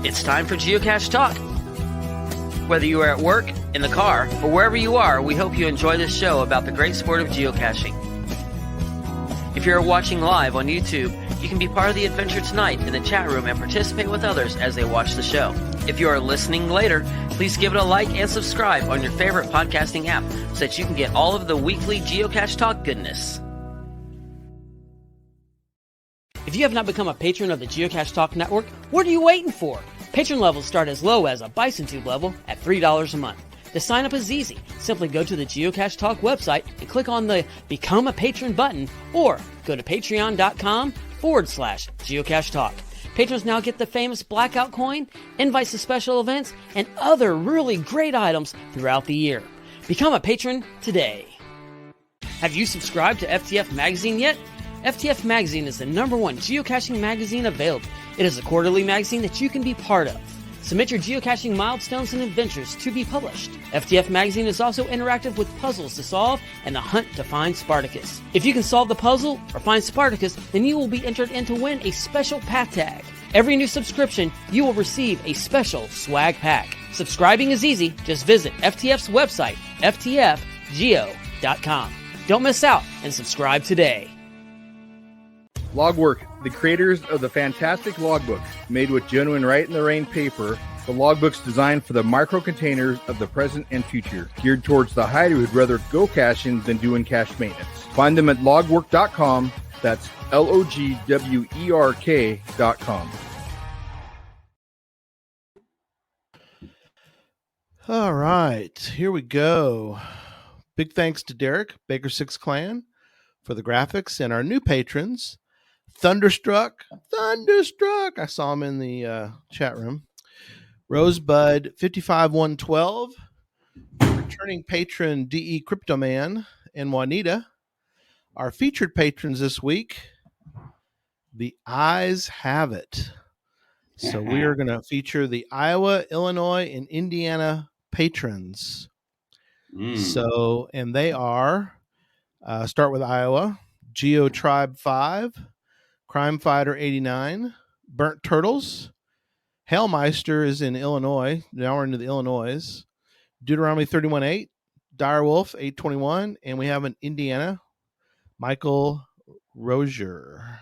It's time for Geocache Talk. Whether you are at work, in the car, or wherever you are, we hope you enjoy this show about the great sport of geocaching. If you're watching live on YouTube, you can be part of the adventure tonight in the chat room and participate with others as they watch the show. If you are listening later, please give it a like and subscribe on your favorite podcasting app so that you can get all of the weekly Geocache Talk goodness. If you have not become a patron of the Geocache Talk Network, what are you waiting for? Patron levels start as low as a Bison Tube level at $3 a month. To sign up is easy. Simply go to the Geocache Talk website and click on the Become a Patron button, or go to patreon.com/Geocache Talk. Patrons now get the famous Blackout coin, invites to special events, and other really great items throughout the year. Become a patron today. Have you subscribed to FTF Magazine yet? FTF Magazine is the #1 geocaching magazine available. It is a quarterly magazine that you can be part of. Submit your geocaching milestones and adventures to be published. FTF Magazine is also interactive with puzzles to solve and the hunt to find Spartacus. If you can solve the puzzle or find Spartacus, then you will be entered in to win a special pack tag. Every new subscription, you will receive a special swag pack. Subscribing is easy. Just visit FTF's website, ftfgeo.com. Don't miss out and subscribe today. Logwork, the creators of the fantastic logbooks made with genuine write-in-the-rain paper. The logbooks designed for the micro-containers of the present and future, geared towards the hider who'd rather go caching than doing cache maintenance. Find them at logwork.com. That's logwerk.com. All right, here we go. Big thanks to Derek, Baker 6 Clan, for the graphics, and our new patrons, Thunderstruck. I saw him in the chat room. Rosebud 55112, returning patron DE Cryptoman, and Juanita. Our featured patrons this week, the Eyes Have It. So we are going to feature the Iowa, Illinois, and Indiana patrons. So, and they are, start with Iowa, Geo Tribe 5, Crime Fighter 89, Burnt Turtles, Hailmeister is in Illinois. Now we're into the Illinois. Deuteronomy 31:8, Direwolf 821, and we have an Indiana, Michael Rozier.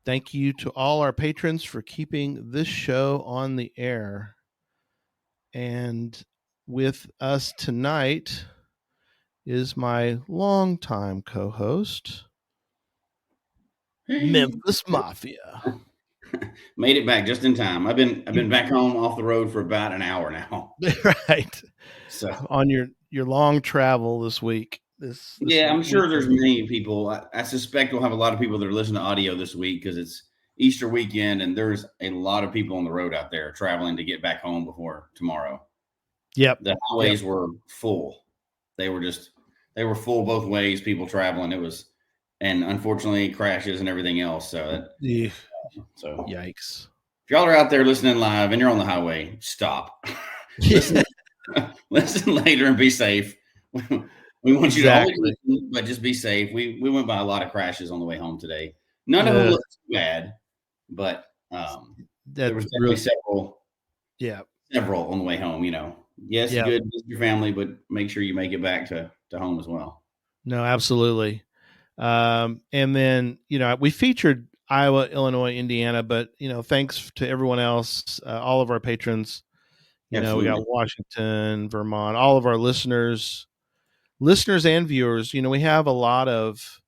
Thank you to all our patrons for keeping this show on the air. And with us tonight is my longtime co-host, Memphis Mafia. Made it back just in time. I've been back home off the road for about an hour now. Right. So on your long travel this week. This I'm sure there's many people. I suspect we'll have a lot of people that are listening to audio this week because it's Easter weekend and there's a lot of people on the road out there traveling to get back home before tomorrow. Yep. The highways were full. They were full both ways, people traveling. And unfortunately crashes and everything else. So yikes. If y'all are out there listening live and you're on the highway, stop. listen later and be safe. We want you to always listen, but just be safe. We went by a lot of crashes on the way home today. None of them looked too bad, but there was definitely several on the way home, Yes, good with your family, but make sure you make it back to home as well. No, absolutely. And then, we featured Iowa, Illinois, Indiana, but, thanks to everyone else, all of our patrons, we got Washington, Vermont, all of our listeners and viewers. We have a lot of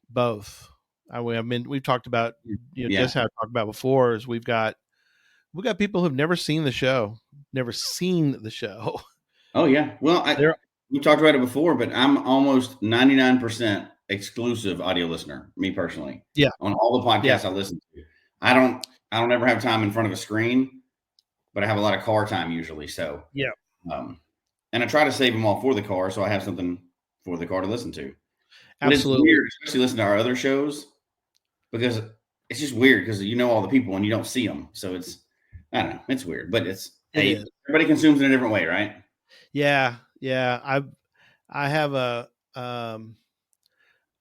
both. We've talked about, just how I talked about before is we've got people who've never seen the show. Oh yeah. Well, we talked about it before, but I'm almost 99% exclusive audio listener, me personally. Yeah. On all the podcasts I listen to. I don't ever have time in front of a screen, but I have a lot of car time usually. So yeah. And I try to save them all for the car, so I have something for the car to listen to. But Absolutely. It's weird, especially listening to our other shows, because it's just weird because all the people and you don't see them. So I don't know, it's weird, but everybody consumes it in a different way, right? Yeah. I have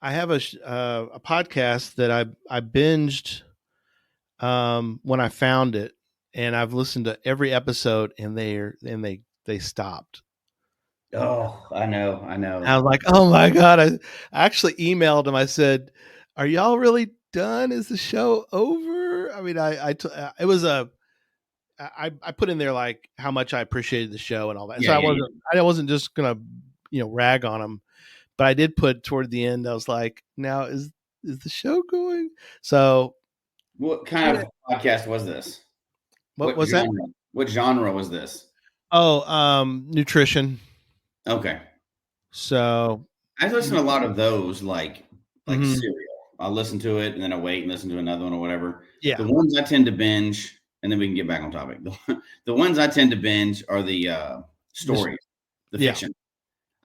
I have a podcast that I binged when I found it, and I've listened to every episode, and they stopped. Oh, I know. I was like, oh my god! I actually emailed them. I said, "Are y'all really done? Is the show over?" I mean, it was I put in there like how much I appreciated the show and all that. Yeah, So yeah. I wasn't just gonna rag on them, but I did put toward the end. I was like, now is the show going? So What kind of podcast was this? what was that? What genre was this? Oh, nutrition. Okay. So I listen to a lot of those, like mhm. cereal. I'll listen to it and then I wait and listen to another one or whatever. Yeah. The ones I tend to binge, and then we can get back on topic. The ones I tend to binge are the stories, the Yeah. fiction.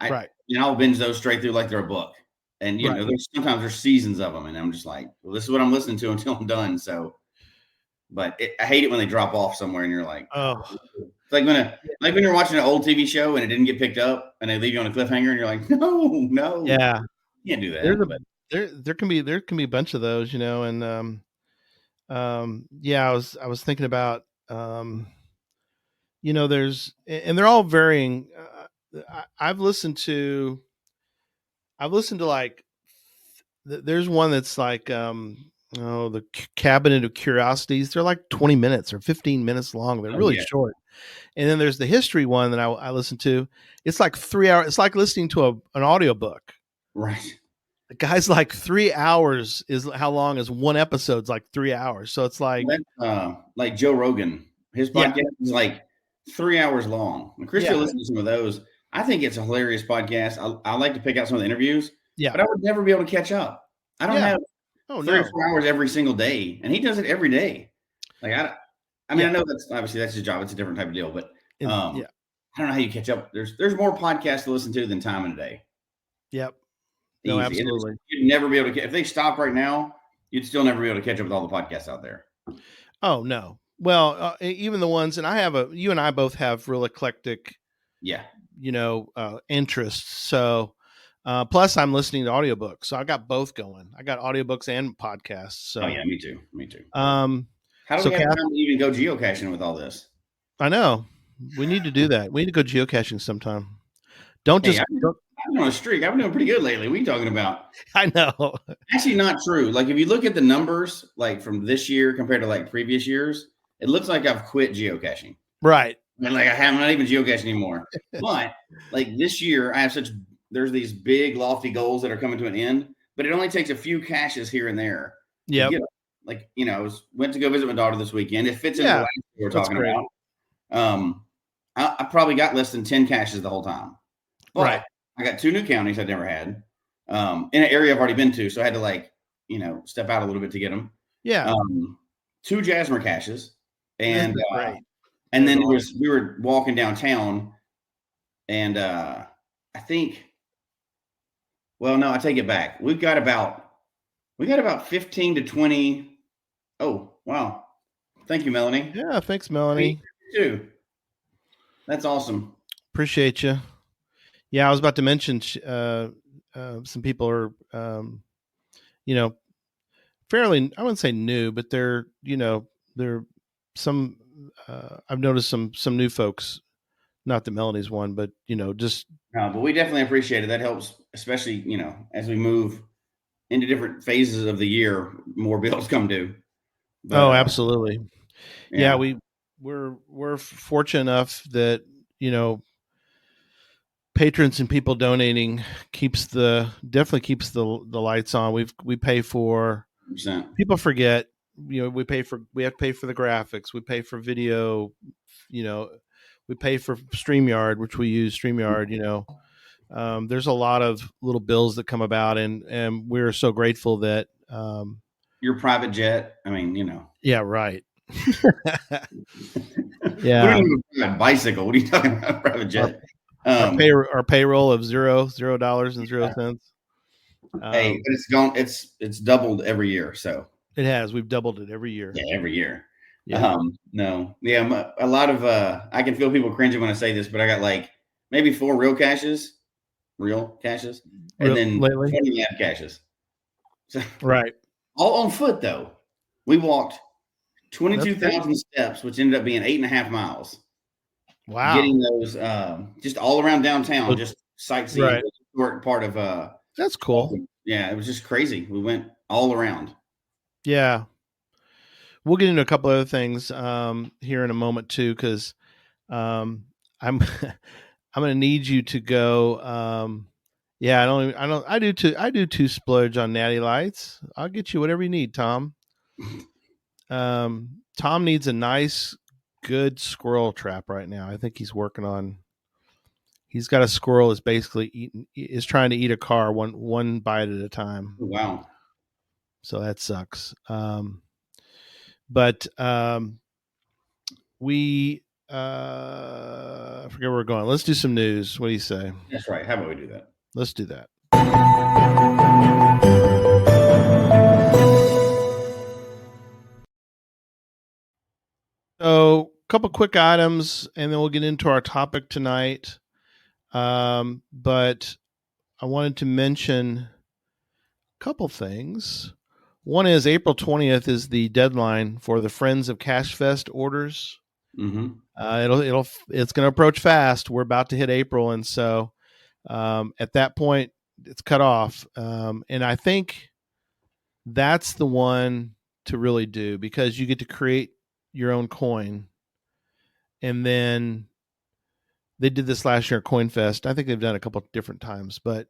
Right. I'll binge those straight through like they're a book. And you know, sometimes there's seasons of them, and I'm just like, well, this is what I'm listening to until I'm done. So, but I hate it when they drop off somewhere, and you're like, oh, it's like when you're watching an old TV show and it didn't get picked up, and they leave you on a cliffhanger, and you're like, no, yeah. you can't do that. There can be a bunch of those, and yeah, I was thinking about there's and they're all varying. I've listened to like there's one that's like the Cabinet of Curiosities. They're like 20 minutes or 15 minutes long. They're really short. And then there's the history one that I listen to. It's like 3 hours. It's like listening to an audiobook. Right. The guy's like 3 hours is how long is one episode's like 3 hours. So it's like Joe Rogan. His podcast is like 3 hours long. And Chris listens to some of those. I think it's a hilarious podcast. I like to pick out some of the interviews. Yeah. But I would never be able to catch up. I don't have 3 or 4 hours every single day. And he does it every day. Like I mean, I know that's obviously that's his job. It's a different type of deal, but I don't know how you catch up. There's more podcasts to listen to than time in a day. Yep. No, easy. absolutely. You'd never be able to. If they stopped right now, you'd still never be able to catch up with all the podcasts out there. Oh no. Well, even the ones, and you and I both have real eclectic, interests. So, plus I'm listening to audiobooks, so I got both going. I got audiobooks and podcasts. So. Oh yeah, me too. How do we have time to even go geocaching with all this? I know. We need to do that. We need to go geocaching sometime. I've been on a streak. I've been doing pretty good lately. What are you talking about? I know. Actually, not true. Like if you look at the numbers, like from this year compared to like previous years, it looks like I've quit geocaching. Right. And like I'm not even geocaching anymore. But like this year, there's these big lofty goals that are coming to an end, but it only takes a few caches here and there. Yeah. Like, I went to go visit my daughter this weekend. It fits into the last we were talking about. I probably got less than 10 caches the whole time. But I got 2 new counties I'd never had in an area I've already been to. So I had to step out a little bit to get them. Yeah. 2 Jasmer caches. And then we were walking downtown and I think, well, no, I take it back. We got about 15 to 20. Oh, wow. Thank you, Melanie. Yeah, thanks, Melanie. You too. That's awesome. Appreciate you. Yeah, I was about to mention some people are, fairly, I wouldn't say new, but they're some, I've noticed some new folks, not that Melanie's one, but, just. No, but we definitely appreciate it. That helps, especially, as we move into different phases of the year, more bills come due. But, absolutely. Yeah, we're fortunate enough that, patrons and people donating definitely keeps the lights on. We pay for 100%. People forget, we have to pay for the graphics. We pay for video, we pay for StreamYard, which we use StreamYard, there's a lot of little bills that come about and we're so grateful that, your private jet. I mean, Yeah, right. Yeah. A bicycle. What are you talking about? Private jet. Our payroll of $0.00. Hey, but it's doubled every year. So it has. We've doubled it every year. Yeah, every year. Yeah. No. Yeah, a lot of I can feel people cringing when I say this, but I got like maybe 4 real caches real caches, and then lately? 20 lab caches. So, Right. all on foot, though. We walked That's good. 22,000 steps, which ended up being 8.5 miles. Wow. Getting those just all around downtown, just sightseeing Right. the historic part of That's cool. yeah, it was just crazy. We went all around. Yeah. We'll get into a couple other things here in a moment too, because I'm I'm going to need you to go. Yeah, I do two splurge on natty lights. I'll get you whatever you need, Tom. Tom needs a nice, good squirrel trap right now. I think he's working on. He's got a squirrel that's basically trying to eat a car one bite at a time. Oh, wow. So that sucks. But we I forget where we're going. Let's do some news. What do you say? That's right. How about we do that? Let's do that. So, a couple quick items, and then we'll get into our topic tonight. But I wanted to mention a couple things. One is April 20th is the deadline for the Friends of Cache Fest orders. Mm-hmm. It's going to approach fast. We're about to hit April, and so at that point, it's cut off. And I think that's the one to really do, because you get to create your own coin. And then they did this last year at Coin Fest. I think they've done it a couple of different times, but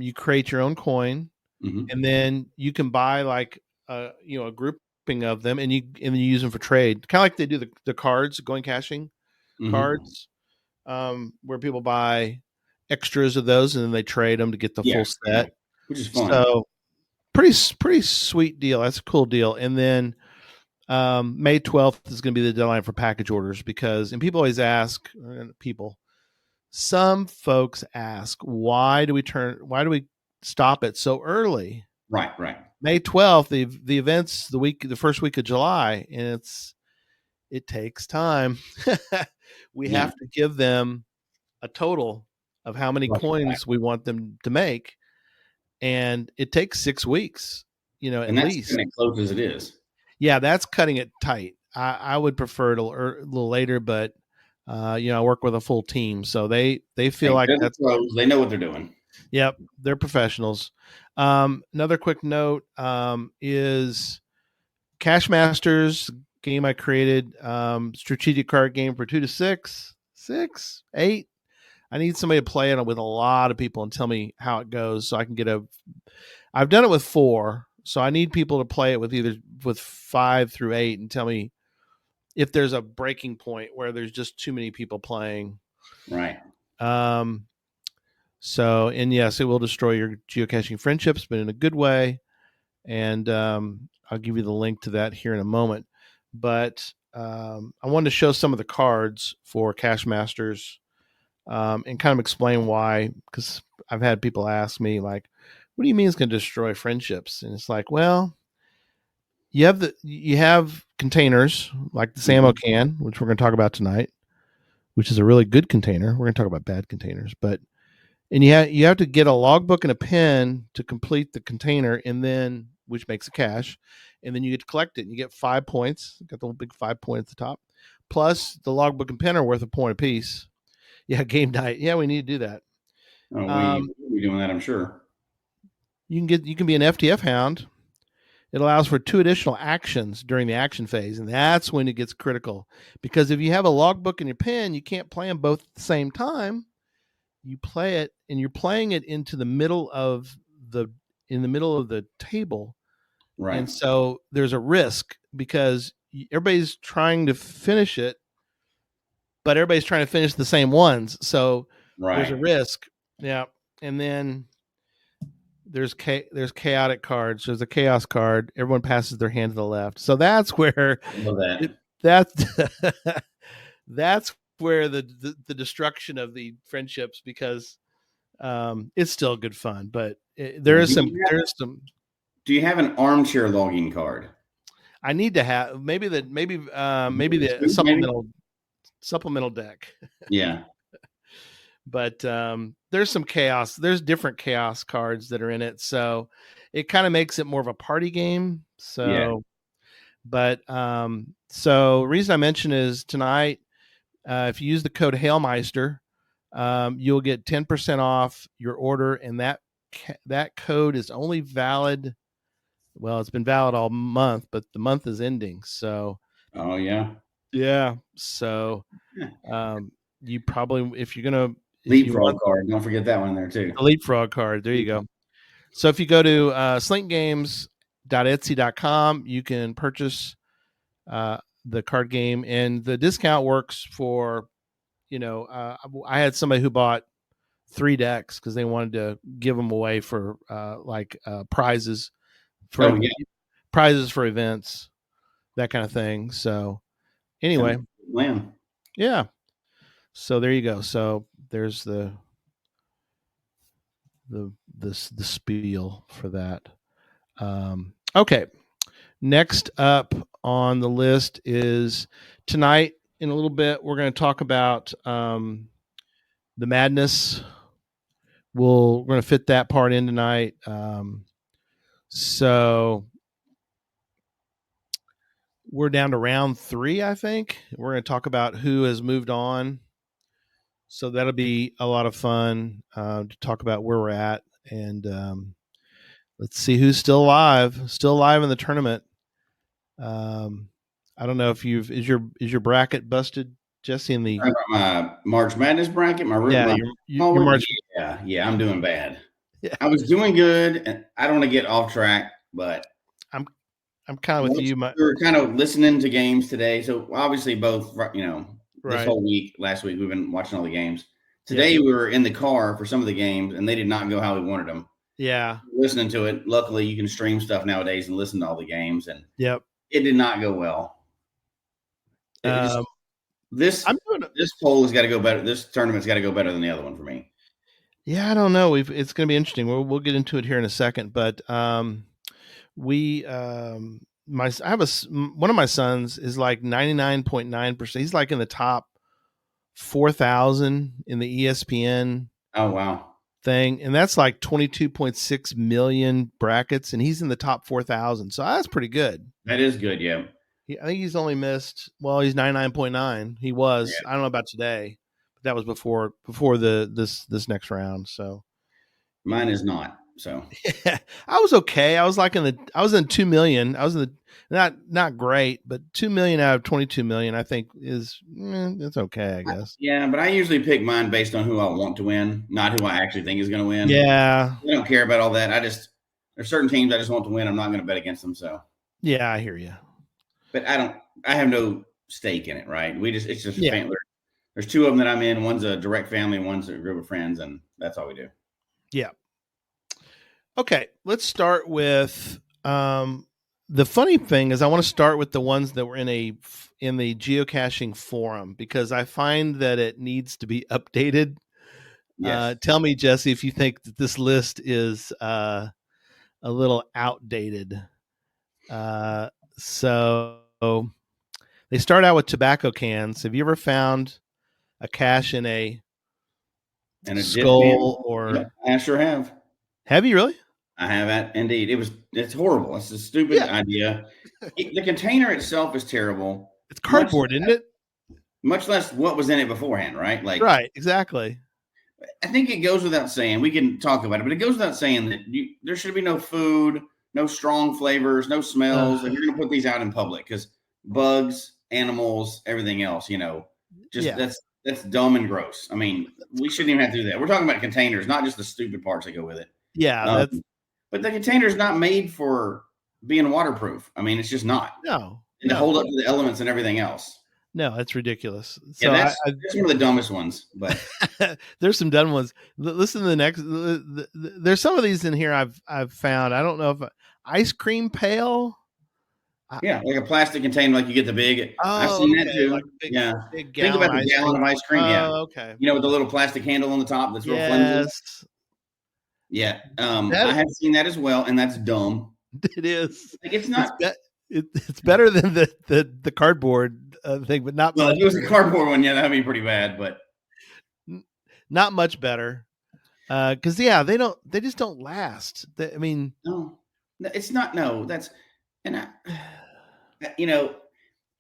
you create your own coin, and then you can buy like a grouping of them, and you use them for trade, kind of like they do the cards, going caching cards, where people buy extras of those and then they trade them to get the full set, which is fun. So pretty sweet deal. That's a cool deal. And then May 12th is going to be the deadline for package orders, and people always ask, some folks ask, why do we stop it so early? Right. May 12th, the event's the first week of July, and it takes time. We have to give them a total of how many coins we want them to make, and it takes 6 weeks, at least. And that's close as it is. Yeah, that's cutting it tight. I would prefer it a little later, but I work with a full team, so they feel like that's pros. They know what they're doing. Yep, they're professionals. Another quick note is Cache Masters game I created, strategic card game for 2 to 6, 8. I need somebody to play it with a lot of people and tell me how it goes, so I can get I've done it with 4, so I need people to play it with 5 through 8 and tell me if there's a breaking point where there's just too many people playing. Right. So, and yes, it will destroy your geocaching friendships, but in a good way. And I'll give you the link to that here in a moment. But I wanted to show some of the cards for Cache Masters and kind of explain why, because I've had people ask me, like, what do you mean it's going to destroy friendships? And it's like, well, you have containers like the ammo can, which we're going to talk about tonight, which is a really good container. We're going to talk about bad containers, and you have to get a logbook and a pen to complete the container, and then which makes a cache, and then you get to collect it, and you get 5 points. Got the big 5 point at the top, plus the logbook and pen are worth a point apiece. Yeah, game night. Yeah, we need to do that. We're doing that, I'm sure. You can be an FTF hound. It allows for 2 additional actions during the action phase, and that's when it gets critical, because if you have a logbook and your pen, you can't play them both at the same time. You play it, and you're playing it in the middle of the table, right? And so there's a risk, because everybody's trying to finish it, but everybody's trying to finish the same ones. So there's a risk. Yeah, and then there's chaotic cards. There's a chaos card. Everyone passes their hand to the left. So that's where that's where the destruction of the friendships, because it's still good fun, but there's some. Do you have an armchair logging card? I need to have maybe the supplemental deck. Yeah, But there's some chaos. There's different chaos cards that are in it, so it kind of makes it more of a party game. So, but so the reason I mention is tonight, if you use the code Hailmeister, you'll get 10% off your order, and that code is only valid. Well, it's been valid all month, but the month is ending. So, Oh yeah. yeah. So, you probably, if you're gonna, if you Leapfrog want card. Don't forget that one there too. the leapfrog card, there you go. So if you go to slinkgames.etsy.com, you can purchase the card game, and the discount works for, I had somebody who bought 3 decks because they wanted to give them away for prizes for prizes for events, that kind of thing. So anyway, yeah. So there you go. So there's the spiel for that. Okay. Next up on the list is tonight. In a little bit, we're going to talk about the madness. We're going to fit that part in tonight. So we're down to round 3, I think. We're going to talk about who has moved on. So that'll be a lot of fun to talk about where we're at, and let's see who's still alive in the tournament. I don't know if is your bracket busted, Jesse? In the my March Madness bracket, your March. Yeah, I'm doing bad. Yeah. I was doing good, and I don't want to get off track, but I'm kind of with you. We're kind of listening to games today, so obviously both, this whole week, last week, we've been watching all the games. Today we were in the car for some of the games, and they did not go how we wanted them. Yeah, listening to it. Luckily, you can stream stuff nowadays and listen to all the games, and it did not go well. This poll has got to go better. This tournament's got to go better than the other one for me. Yeah, I don't know. It's going to be interesting. We'll get into it here in a second, but one of my sons is like 99.9%. He's like in the top 4,000 in the ESPN. Oh wow. Thing, and that's like 22.6 million brackets, and he's in the top 4,000. So that's pretty good. That is good, yeah. I think he's only missed. Well, he's 99.9. He was. Yeah. I don't know about today, but that was before this next round. So mine is not. So yeah, I was okay. I was in 2 million. I was in the not great, but 2 million out of 22 million, I think is it's okay, I guess. Yeah, but I usually pick mine based on who I want to win, not who I actually think is going to win. Yeah, I don't care about all that. There's certain teams I just want to win. I'm not going to bet against them. So yeah, I hear you. But I have no stake in it, right? It's just a family. There's 2 of them that I'm in. One's a direct family, one's a group of friends, and that's all we do. Yeah. Okay, let's start with the funny thing is I want to start with the ones that were in the geocaching forum, because I find that it needs to be updated. Yes. Tell me, Jesse, if you think that this list is a little outdated. So they start out with tobacco cans. Have you ever found a cache in a skull or? Yeah, I sure have. Have you really? I have, indeed. It's horrible. It's a stupid idea. The container itself is terrible. It's cardboard, isn't it? Much less what was in it beforehand, right? Right, exactly. I think it goes without saying. We can talk about it, but it goes without saying that there should be no food, no strong flavors, no smells, and you're going to put these out in public because bugs, animals, everything else. That's dumb and gross. I mean, we shouldn't even have to do that. We're talking about containers, not just the stupid parts that go with it. Yeah, but the container is not made for being waterproof. I mean, it's just not. No. And to hold up to the elements and everything else. No, that's ridiculous. So that's one of the dumbest ones. But there's some dumb ones. Listen to the next. There's some of these in here I've found. I don't know if ice cream pail. Yeah, like a plastic container, like you get the big. I've seen that too. Like big think about the gallon of ice cream. Okay. With the little plastic handle on the top that's real flimsy. Yeah, I have seen that as well, and that's dumb. It is. It's not. It's better than the cardboard thing, but not. Well, if it was a cardboard one, that'd be pretty bad. But not much better. Because they just don't last. I mean, No, it's not. No, that's and you know,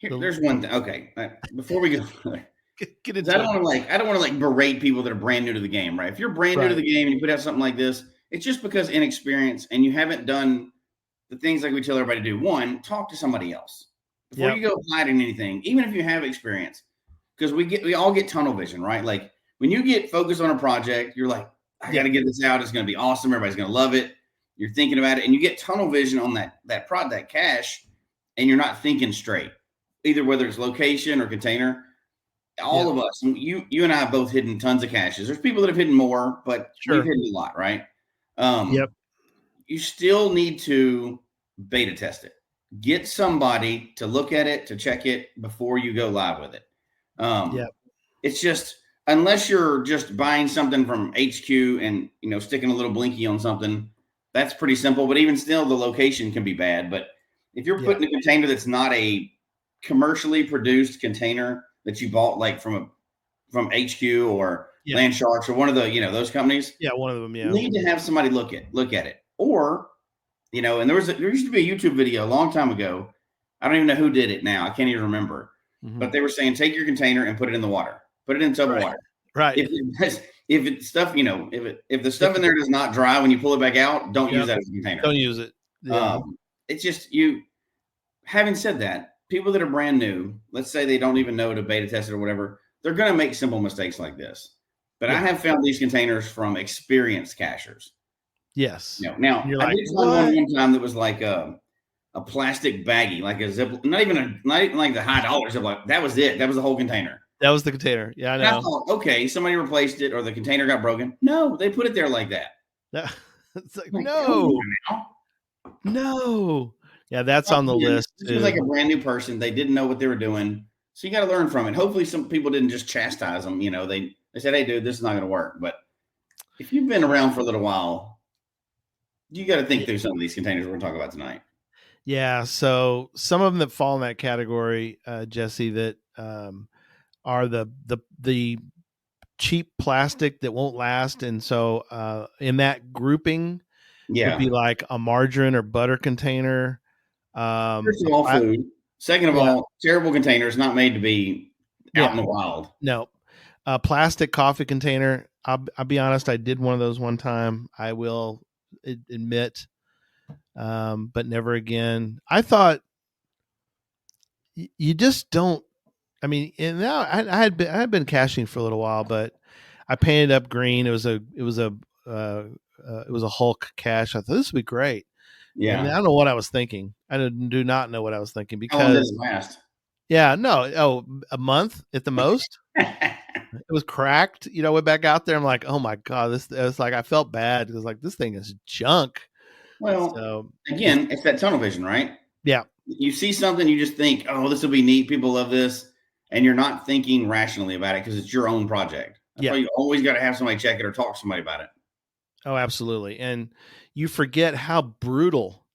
there's one thing. Okay, before we go further, get 'cause into it. I don't want to like berate people that are brand new to the game, right? If you're brand new to Right. the game and you put out something like this, it's just because inexperience and you haven't done the things like we tell everybody to do. One, talk to somebody else before you go hiding anything, even if you have experience, because we all get tunnel vision, right? Like when you get focused on a project, you're like, I got to get this out. It's going to be awesome. Everybody's going to love it. You're thinking about it, and you get tunnel vision on that cache, and you're not thinking straight, either whether it's location or container. All of us, you and I have both hidden tons of caches. There's people that have hidden more, but we've hidden a lot, right? You still need to beta test it. Get somebody to look at it, to check it before you go live with it. It's just, unless you're just buying something from HQ and sticking a little blinky on something, that's pretty simple. But even still, the location can be bad. But if you're putting a container that's not a commercially produced container that you bought like from HQ or Land Sharks or one of the those companies, one of them, you need to have somebody look at it. Or and there used to be a YouTube video a long time ago. I don't even know who did it now. I can't even remember. But they were saying, take your container and put it in the water. Put it in a tub of water. Right. If the stuff in there does not dry when you pull it back out, don't use that as a container. Don't use it. It's just you. Having said that, people that are brand new, let's say they don't even know to beta test it or whatever, they're going to make simple mistakes like this. But I have found these containers from experienced cachers. Yes. Now I did find one time that was like a plastic baggie, like a zip, not even like the high dollar Ziploc. That was it. That was the whole container. That was the container. Yeah, I know. And I thought, okay, somebody replaced it or the container got broken. No, they put it there like that. It's like no. Yeah, that's on the list. It was like a brand new person. They didn't know what they were doing. So you got to learn from it. Hopefully some people didn't just chastise them. They said, hey, dude, this is not going to work. But if you've been around for a little while, you got to think through some of these containers we're going to talk about tonight. Yeah. So some of them that fall in that category, Jesse, that are the cheap plastic that won't last. And so in that grouping would be like a margarine or butter container. First of all, food. Second of all, terrible containers, not made to be out in the wild. No. A plastic coffee container. I'll be honest, I did one of those one time. I will admit, but never again. I thought you just don't. I mean, and now I had been caching for a little while, but I painted up green. It was a Hulk cache. I thought this would be great. Yeah, and I don't know what I was thinking. I do not know what I was thinking because. How long does it last? Yeah, no. Oh, a month at the most. It was cracked. Went back out there. I'm like, oh my god, this. It's like I felt bad because like this thing is junk. Well, again, it's that tunnel vision, right? Yeah. You see something, you just think, oh, this will be neat. People love this, and you're not thinking rationally about it because it's your own project. That's why you always got to have somebody check it or talk to somebody about it. Oh, absolutely. And you forget how brutal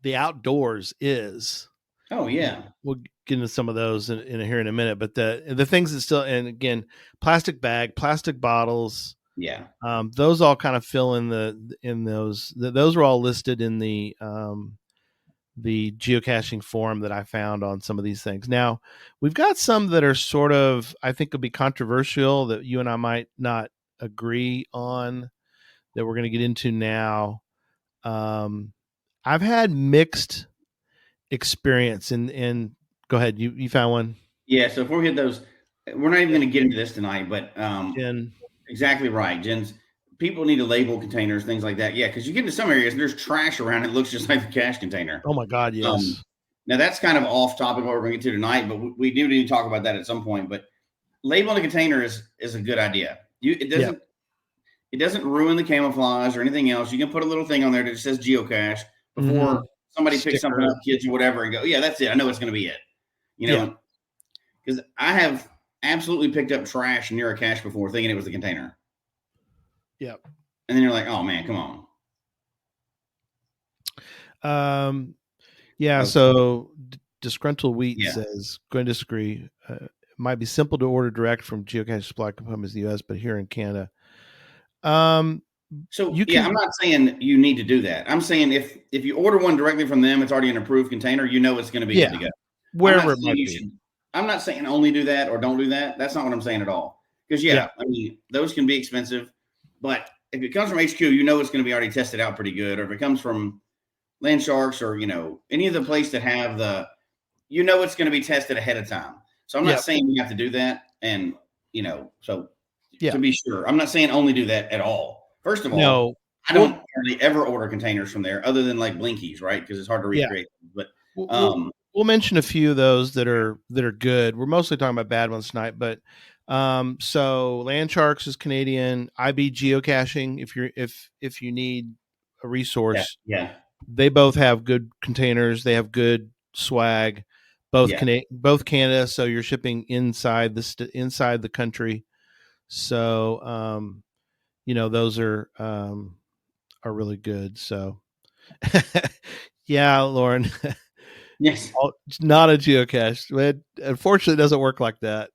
the outdoors is. Oh yeah. We'll get into some of those here in a minute, but the things that still, and again, plastic bag, plastic bottles. Yeah. Those all kind of fill in those were all listed in the geocaching forum that I found on some of these things. Now we've got some that are sort of, I think, will be controversial that you and I might not agree on, that we're going to get into now. I've had mixed experience and go ahead. You found one? Yeah. So if we hit those, we're not even going to get into this tonight, but Jen. Exactly right. Jen's people need to label containers, things like that. Yeah. Cause you get into some areas and there's trash around. It looks just like the cache container. Oh my God. Yes. Now that's kind of off topic what we're going to get to tonight, but we do need to talk about that at some point. But labeling a container is a good idea. It doesn't ruin the camouflage or anything else. You can put a little thing on there that says geocache before somebody picks something up, kids or whatever, and go, yeah, that's it. I know it's going to be it. Because I have absolutely picked up trash near a cache before thinking it was the container. Yep. And then you're like, oh man, come on. Yeah. So Disgruntled Wheat says, going to disagree. might be simple to order direct from Geocache supply components in the U.S., but here in Canada, um, I'm not saying you need to do that. I'm saying if you order one directly from them, it's already an approved container. You know it's going to be good to go. Wherever it might be. I'm not saying only do that or don't do that. That's not what I'm saying at all. Because I mean, those can be expensive, but if it comes from HQ, you know it's going to be already tested out pretty good. Or if it comes from Land Sharks or any of the place that have it's going to be tested ahead of time. So I'm not saying you have to do that, and to be sure, I'm not saying only do that at all. First of all, I don't hardly ever order containers from there, other than like Blinkies, right? Because it's hard to recreate. But we'll mention a few of those that are good. We're mostly talking about bad ones tonight, but so Land Sharks is Canadian. IB Geocaching, if you need a resource, they both have good containers. They have good swag. Both Canada, so you're shipping inside the country. So those are really good. So yeah, Lauren. Yes. Not a geocache. It unfortunately doesn't work like that.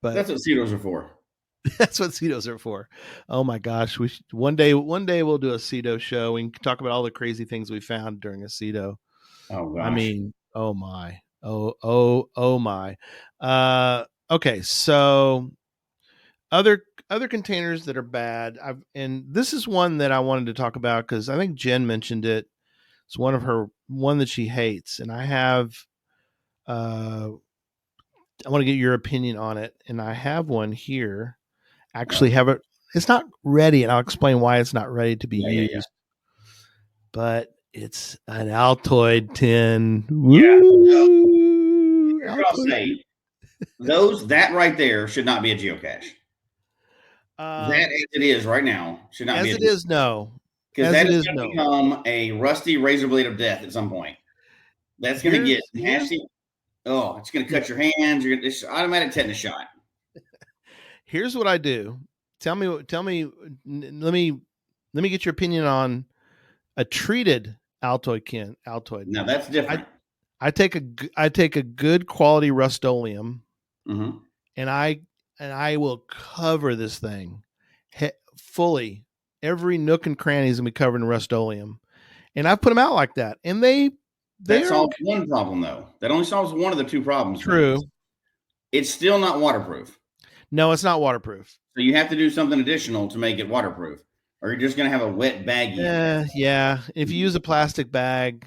But that's what CETOs are for. That's what CETOs are for. Oh my gosh. One day we'll do a CETO show and talk about all the crazy things we found during a CETO. Oh gosh. I mean, oh my. Oh my. Okay, so other containers that are bad. And this is one that I wanted to talk about because I think Jen mentioned it. It's one that she hates, and I have. I want to get your opinion on it, and I have one here. Actually, have it. It's not ready, and I'll explain why it's not ready to be used. Yeah. But it's an Altoid tin. Woo! Yeah. I'll say that right there should not be a geocache. That as it is right now should not be. As it is, no. Because that is going to become a rusty razor blade of death at some point. That's going to get nasty. Oh, it's going to cut your hands. It's automatic tetanus shot. Here's what I do. Tell me. Let me get your opinion on a treated Altoid. Now that's different. I take a good quality Rust-Oleum, and I will cover this thing fully. Every nook and cranny is gonna be covered in Rust-Oleum, and I put them out like that, and that solves one problem though. That only solves one of the two problems. True. It's still not waterproof. No, it's not waterproof. So you have to do something additional to make it waterproof, or you're just gonna have a wet baggie. Yeah. If you use a plastic baggie,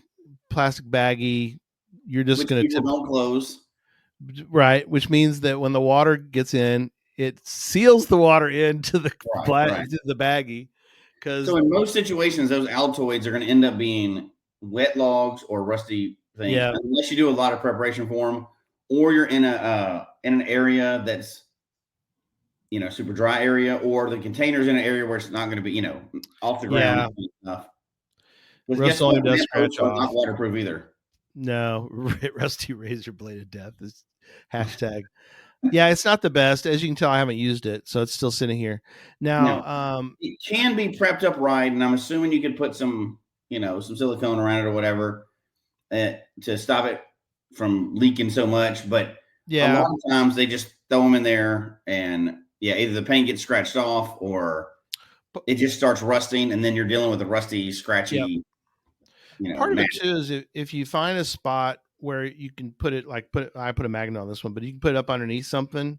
you're just gonna don't close. Right, which means that when the water gets in, it seals the water into the the baggie. So in most situations, those Altoids are going to end up being wet logs or rusty things, unless you do a lot of preparation for them, or you're in an area that's super dry area, or the container's in an area where it's not going to be off the ground and stuff. Rust-Oleum does scratch off. Not waterproof either. No, rusty razor blade of death is hashtag. Yeah, it's not the best. As you can tell, I haven't used it, so it's still sitting here. Now, it can be prepped up right, and I'm assuming you could put some silicone around it or whatever to stop it from leaking so much. But a lot of times they just throw them in there, and either the paint gets scratched off or it just starts rusting, and then you're dealing with a rusty, scratchy. Part of it too is if you find a spot where you can put it, I put a magnet on this one, but you can put it up underneath something.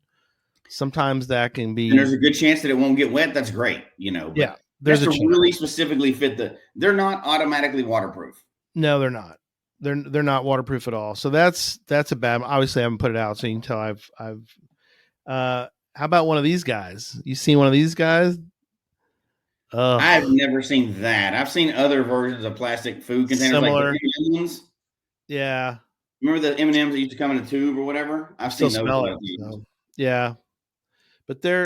Sometimes that can be. And there's a good chance that it won't get wet. That's great, But there's a really specifically fit they're not automatically waterproof. No, they're not. They're not waterproof at all. So that's a bad. Obviously, I haven't put it out, so you can tell I've. How about one of these guys? You seen one of these guys? I've never seen that. I've seen other versions of plastic food containers, similar. Like the M&Ms. Yeah. Remember the M&Ms that used to come in a tube or whatever? I've seen those. Smell it, so. Yeah, but they're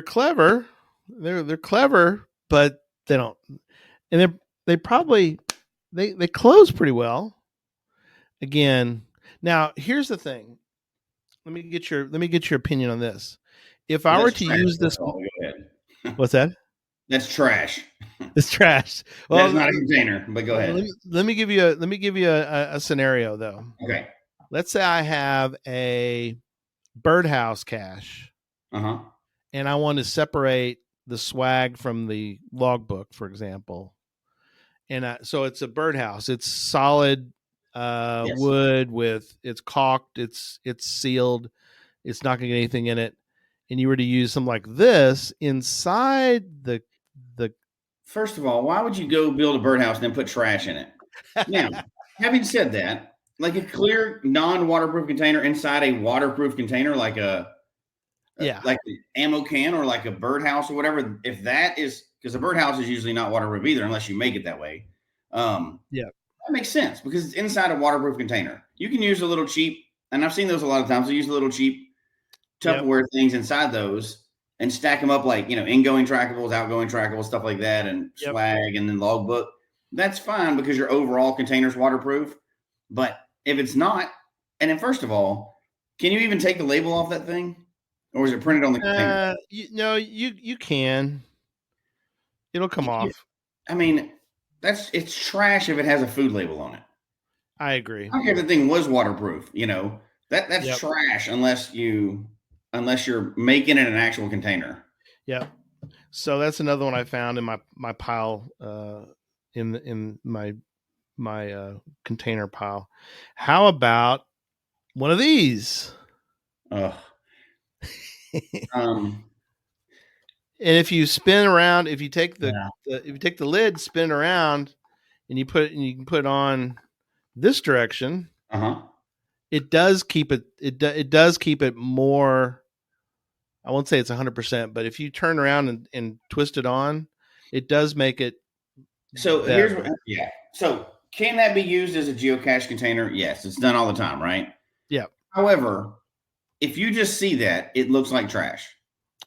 clever. They're clever, but they don't. And they probably close pretty well. Again, now here's the thing. Let me get your opinion on this. If I were to use this, go ahead. What's that? That's trash. It's trash. Well, that's not a container, but go ahead. Let me give you a scenario though. Okay. let's say I have a birdhouse cache Uh-huh. and I want to separate the swag from the logbook, for example. And so it's a birdhouse. It's solid Yes. wood with it's caulked, it's sealed, it's not going to get anything in it. And you were to use something like this inside the First of all, why would you go build a birdhouse and then put trash in it? Now, having said that, like a clear non-waterproof container inside a waterproof container, like like an ammo can or like a birdhouse or whatever, if that is, because a birdhouse is usually not waterproof either unless you make it that way. That makes sense because it's inside a waterproof container. You can use a little cheap, and I've seen those a lot of times. They use a little cheap Tupperware things inside those and stack them up like, ingoing trackables, outgoing trackables, stuff like that, and swag and then logbook. That's fine because your overall container's waterproof. But if it's not, and then first of all, can you even take the label off that thing? Or is it printed on the container? You can. It'll come off. I mean, it's trash if it has a food label on it. I agree. I don't care if the thing was waterproof, that's trash unless you're making it an actual container. Yeah. So that's another one I found in my pile in my container pile. How about one of these? Ugh. And if you spin around, if you take the lid, spin it around, and you can put it on this direction, it does keep it. It does keep it more. I won't say it's 100%, but if you turn around and twist it on, it does make it. So better. So can that be used as a geocache container? Yes, it's done all the time, right? Yeah. However, if you just see that, it looks like trash.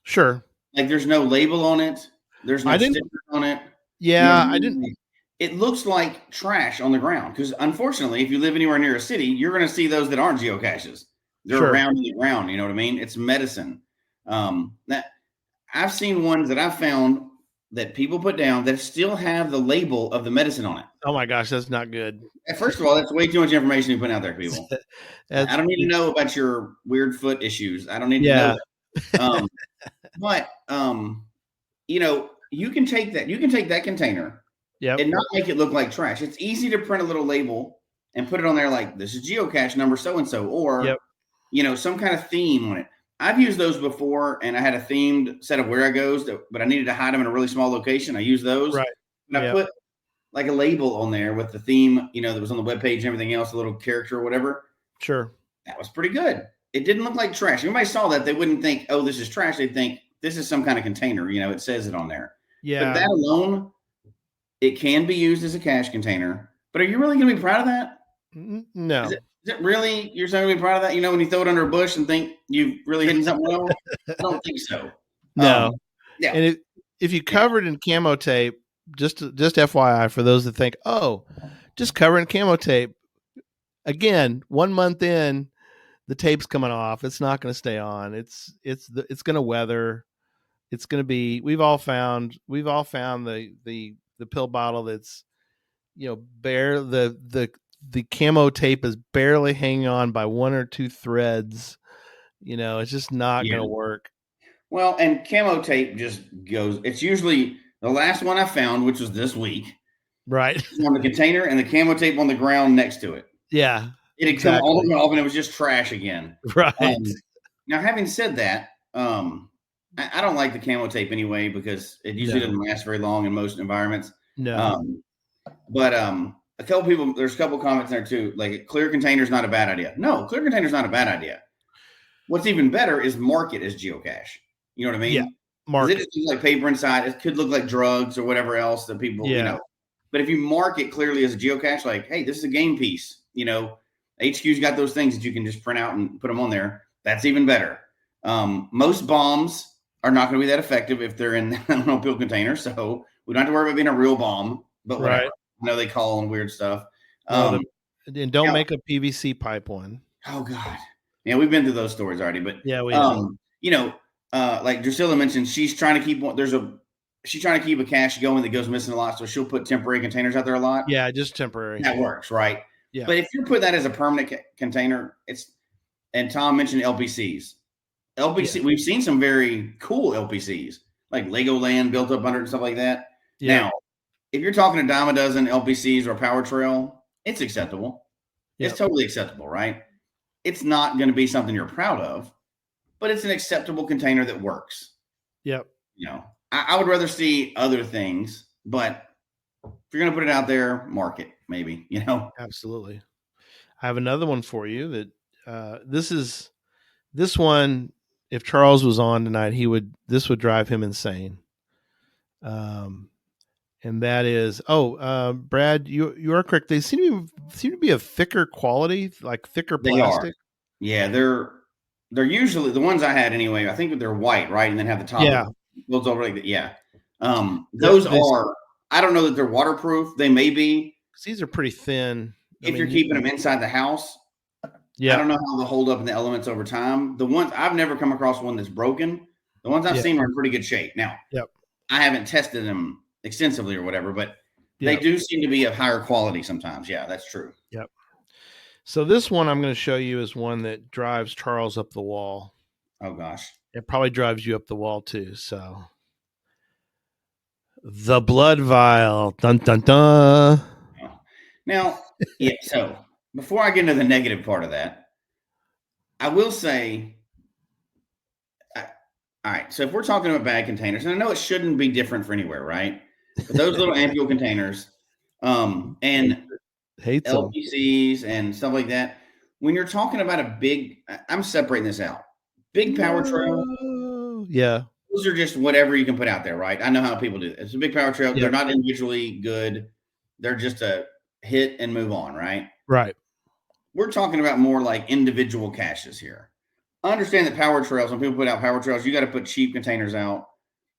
Sure. Like there's no label on it. There's no sticker on it. Yeah, I didn't. It looks like trash on the ground because unfortunately, if you live anywhere near a city, you're going to see those that aren't geocaches. They're around the ground. You know what I mean? It's medicine. That I've seen ones that I've found that people put down that still have the label of the medicine on it. Oh my gosh, that's not good. First of all, that's way too much information you put out there, people. I don't need to know about your weird foot issues. I don't need to know that. But you can take that container and not make it look like trash. It's easy to print a little label and put it on there like this is geocache number so-and-so, or some kind of theme on it. I've used those before, and I had a themed set of where-I-goes, but I needed to hide them in a really small location. I used those. Right. And I put like a label on there with the theme, that was on the webpage and everything else, a little character or whatever. Sure. That was pretty good. It didn't look like trash. If anybody saw that, they wouldn't think, oh, this is trash. They'd think this is some kind of container. It says it on there. Yeah. But that alone, it can be used as a cache container. But are you really going to be proud of that? No. Is it really, you're going to be proud of that? when you throw it under a bush and think you've really hidden something well? I don't think so. No. And if you cover it in camo tape, just FYI for those that think, oh, just cover in camo tape. Again, 1 month in, the tape's coming off. It's not going to stay on. It's going to weather. It's going to be. We've all found the pill bottle that's bare the camo tape is barely hanging on by 1 or 2 threads. It's just not going to work. Well, and camo tape just goes. It's usually the last one I found, which was this week. Right. On the container and the camo tape on the ground next to it. Yeah. It had come all the way off and it was just trash again. Right. Now, having said that, I don't like the camo tape anyway because it usually doesn't last very long in most environments. No. But a couple people, there's a couple comments there too. Like clear container is not a bad idea. No, clear container is not a bad idea. What's even better is mark it as geocache. You know what I mean? Yeah. Mark it just looks like paper inside. It could look like drugs or whatever else that people, But if you mark it clearly as a geocache, like, hey, this is a game piece. HQ's got those things that you can just print out and put them on there. That's even better. Most bombs are not going to be that effective if they're in an pill container. So we don't have to worry about being a real bomb. But whatever. I know they call on weird stuff. And don't make a PVC pipe one. Oh God. Yeah, we've been through those stories already. But we like Drusilla mentioned, she's trying to keep a cache going that goes missing a lot. So she'll put temporary containers out there a lot. Yeah, just temporary. That works, right? Yeah. But if you put that as a permanent container, and Tom mentioned LPCs. We've seen some very cool LPCs, like Legoland built up under it and stuff like that. Yeah. Now, if you're talking a dime a dozen LPCs or Power Trail, it's acceptable. Yep. It's totally acceptable, right? It's not going to be something you're proud of, but it's an acceptable container that works. Yep. I would rather see other things, but if you're going to put it out there, mark it, maybe, Absolutely. I have another one for you that this one, if Charles was on tonight, this would drive him insane. And that is, Brad, you are correct. They seem to be of thicker quality, like thicker plastic. Yeah, they're usually the ones I had anyway. I think they're white, right, and then have the top. Yeah, goes over like that. Yeah, those are. I don't know that they're waterproof. They may be. These are pretty thin. If you're keeping them inside the house, I don't know how they'll hold up in the elements over time. The ones I've never come across one that's broken. The ones I've seen are in pretty good shape. Now, I haven't tested them extensively or whatever, but they do seem to be of higher quality sometimes. Yeah, that's true. Yep. So this one I'm going to show you is one that drives Charles up the wall. Oh gosh. It probably drives you up the wall too. So the blood vial. Dun dun dun. Now, so before I get into the negative part of that, I will say, all right, so if we're talking about bag containers, and I know it shouldn't be different for anywhere, right? But those little ampule containers and LPCs and stuff like that, when you're talking about a big, I'm separating this out. Big Power Trail. Yeah. Those are just whatever you can put out there, right? I know how people do it. It's a big Power Trail. Yep. They're not individually good. They're just a hit and move on, right? Right. We're talking about more like individual caches here. I understand that Power Trails, when people put out Power Trails, you got to put cheap containers out,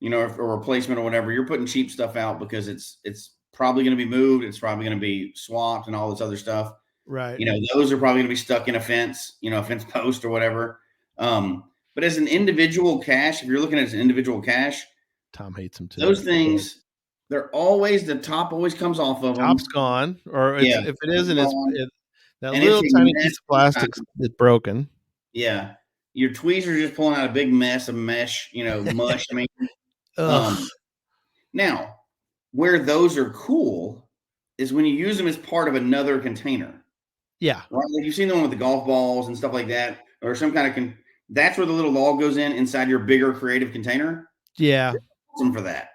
or replacement or whatever. You're putting cheap stuff out because it's probably going to be moved. It's probably going to be swapped and all this other stuff. Right. Those are probably going to be stuck in a fence, a fence post or whatever. But as an individual cache, if you're looking at it as an individual cache, Tom hates them too. Those things, they're always, the top always comes off of them. Top's gone, or if it isn't, that little tiny piece of plastic is broken. Yeah. Your tweezers just pulling out a big mess of mesh, mush. I mean, now where those are cool is when you use them as part of another container. Yeah. Right? Like you've seen the one with the golf balls and stuff like that, or some kind of that's where the little log goes inside your bigger creative container. Yeah. It's awesome for that.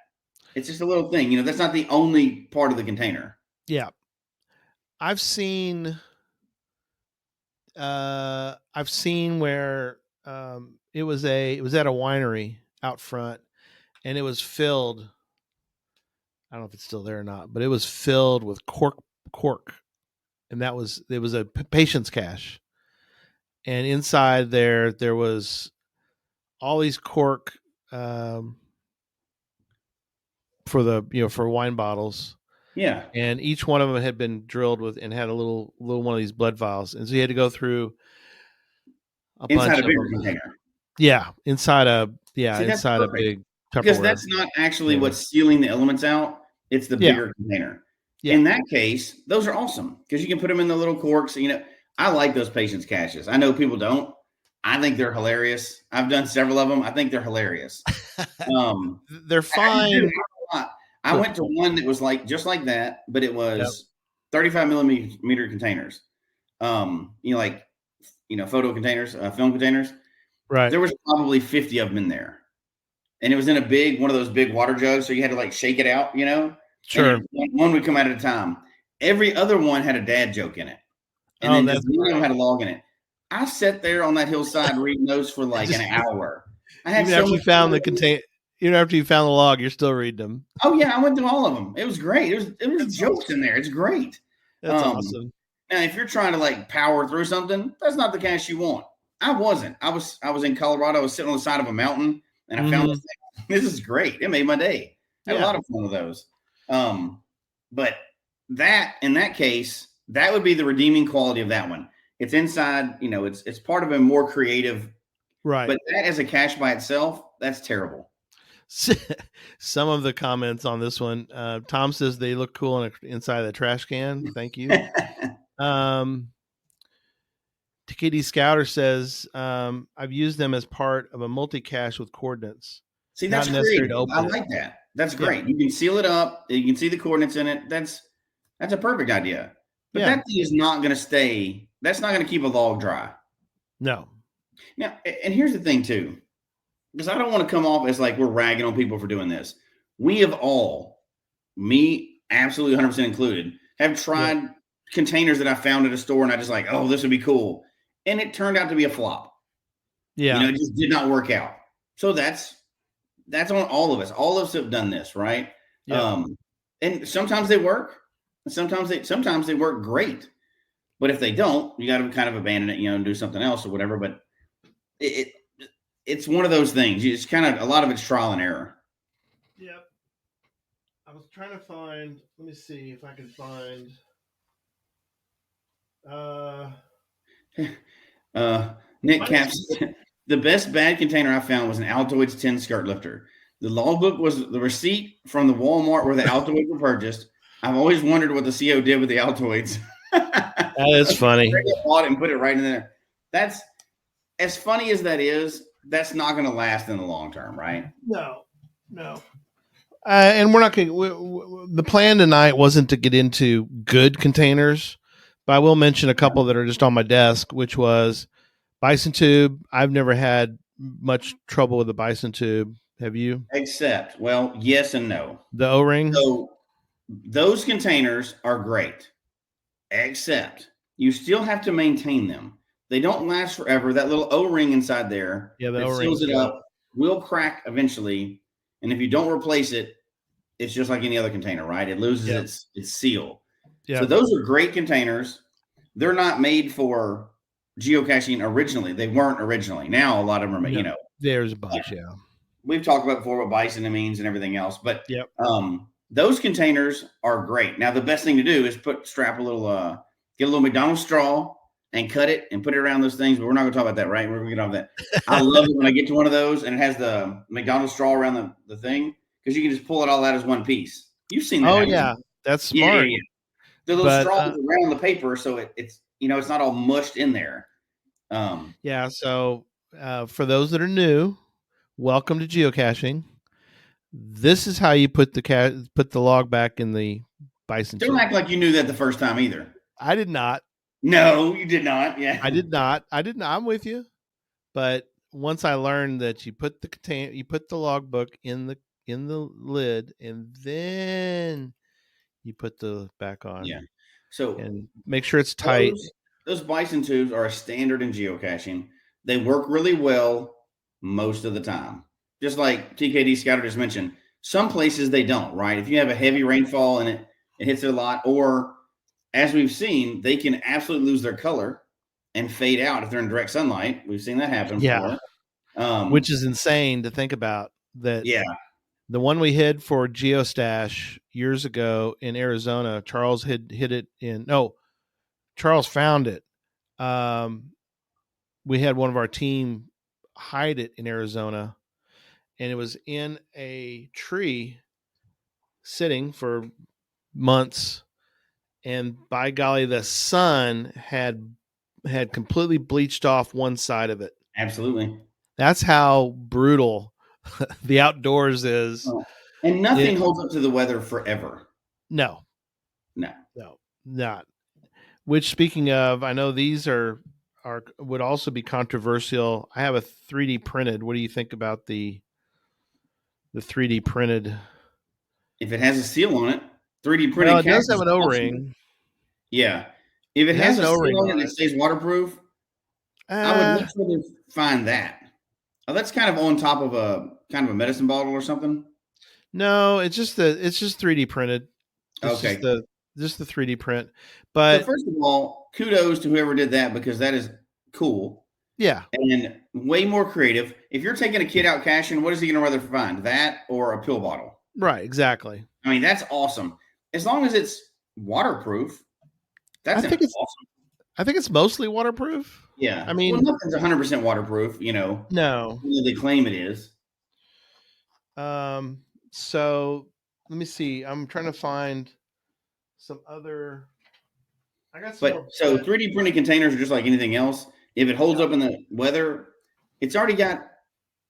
It's just a little thing, that's not the only part of the container. Yeah. I've seen where it was at a winery out front, and it was filled. I don't know if it's still there or not, but it was filled with cork. And it was a patience cache. And inside there was all these cork for wine bottles. Yeah. And each one of them had been drilled with and had a little one of these blood vials. And so you had to go through inside a bigger container. Yeah. Inside a big Tupperware. Because that's not actually what's sealing the elements out. It's the bigger container. Yeah. In that case, those are awesome because you can put them in the little corks. I like those patience caches. I know people don't. I think they're hilarious. I've done several of them. I think they're hilarious. They're fine. I went to one that was just like that, but it was 35 millimeter containers. Photo containers, film containers. Right. There was probably 50 of them in there. And it was in one of those big water jugs. So you had to shake it out, Sure. And one would come out at a time. Every other one had a dad joke in it. And then just one of them had a log in it. I sat there on that hillside reading those for an hour. I had even after you found the log, you're still reading them. Oh yeah, I went through all of them. It was great. There was jokes in there. It's great. That's awesome. Now, if you're trying to power through something, that's not the cache you want. I wasn't. I was in Colorado. I was sitting on the side of a mountain, and I found this thing. This is great. It made my day. I had a lot of fun with those. But that in that case, that would be the redeeming quality of that one. It's inside, it's part of a more creative, right? But that as a cache by itself, that's terrible. Some of the comments on this one, Tom says they look cool inside the trash can. Thank you. TKD Scouter says, I've used them as part of a multi-cache with coordinates. See, Not that's necessary to creative. I open it. like that. That's Yeah. great. You can seal it up. You can see the coordinates in it. That's a perfect idea. But Yeah. that thing is not going to stay. That's not going to keep a log dry. No. Now, and here's the thing too, because I don't want to come off as like we're ragging on people for doing this. We have all, me absolutely 100% included, have tried containers that I found at a store and I just like, oh, this would be cool. And it turned out to be a flop. Yeah. It just did not work out. So that's on all of us. All of us have done this, right? Yeah. And sometimes they work. Sometimes they work great. But if they don't, you got to kind of abandon it, and do something else or whatever. But it's one of those things. It's kind of a lot of it's trial and error. Yep. I was trying to find. Let me see if I can find. Nick Caps. The best bad container I found was an Altoids 10 skirt lifter. The logbook was the receipt from the Walmart where the Altoids were purchased. I've always wondered what the CO did with the Altoids. That is funny. Bought it and put it right in there. That's as funny as that is. That's not going to last in the long term, right? No. And we're not going. The plan tonight wasn't to get into good containers, but I will mention a couple that are just on my desk, which was Bison tube. I've never had much trouble with the Bison tube. Have you? Except, well, yes and no. The O-ring. So those containers are great, except you still have to maintain them. They don't last forever. That little O-ring inside there that seals it up will crack eventually. And if you don't replace it, it's just like any other container, right? It loses its seal. So those are great containers. They're not made for geocaching originally. They weren't originally. Now a lot of them are, There's a bunch, We've talked about before what bison amines and everything else, but those containers are great. Now the best thing to do is get a little McDonald's straw and cut it and put it around those things. But we're not going to talk about that, right? We're going to get off that. I love it when I get to one of those and it has the McDonald's straw around the thing because you can just pull it all out as one piece. You've seen that. Oh yeah, that's smart. Yeah. The little straw is around the paper, so it's it's not all mushed in there. So for those that are new, welcome to geocaching. This is how you put the log back in the Bison. Don't act like you knew that the first time either. I did not. No, you did not. Yeah, I did not. I'm with you. But once I learned that you put the logbook in the lid, and then you put the back on. Yeah. So and make sure it's tight. Those Bison tubes are a standard in geocaching. They work really well most of the time. Just like TKD Scouter just mentioned, some places they don't, right? If you have a heavy rainfall and it hits it a lot, or as we've seen, they can absolutely lose their color and fade out if they're in direct sunlight. We've seen that happen before. Which is insane to think about. That the one we hid for Geostash years ago in Arizona, Charles hid it in. No, Charles found it. We had one of our team hide it in Arizona, and it was in a tree sitting for months. And by golly, the sun had completely bleached off one side of it. Absolutely. That's how brutal the outdoors is. Oh. And nothing holds up to the weather forever. No, not. Which, speaking of, I know these would also be controversial. I have a 3D printed. What do you think about the 3D printed? If it has a seal on it, 3D printed. Well, it does have an O-ring. Yeah. If it has a seal on it and it stays waterproof, I would much rather find that. Oh, that's kind of on top of a medicine bottle or something. No, it's just 3D printed. It's just the 3D print. But so first of all, kudos to whoever did that because that is cool. Yeah. And way more creative. If you're taking a kid out caching, what is he going to rather find? That or a pill bottle? Right, exactly. I mean, that's awesome. As long as it's waterproof, that's awesome. I think it's mostly waterproof. Yeah. I mean, nothing's 100% waterproof, No. They claim it is. So let me see. I'm trying to find some other. I got some But more. so 3D printed containers are just like anything else. If it holds up in the weather, it's already got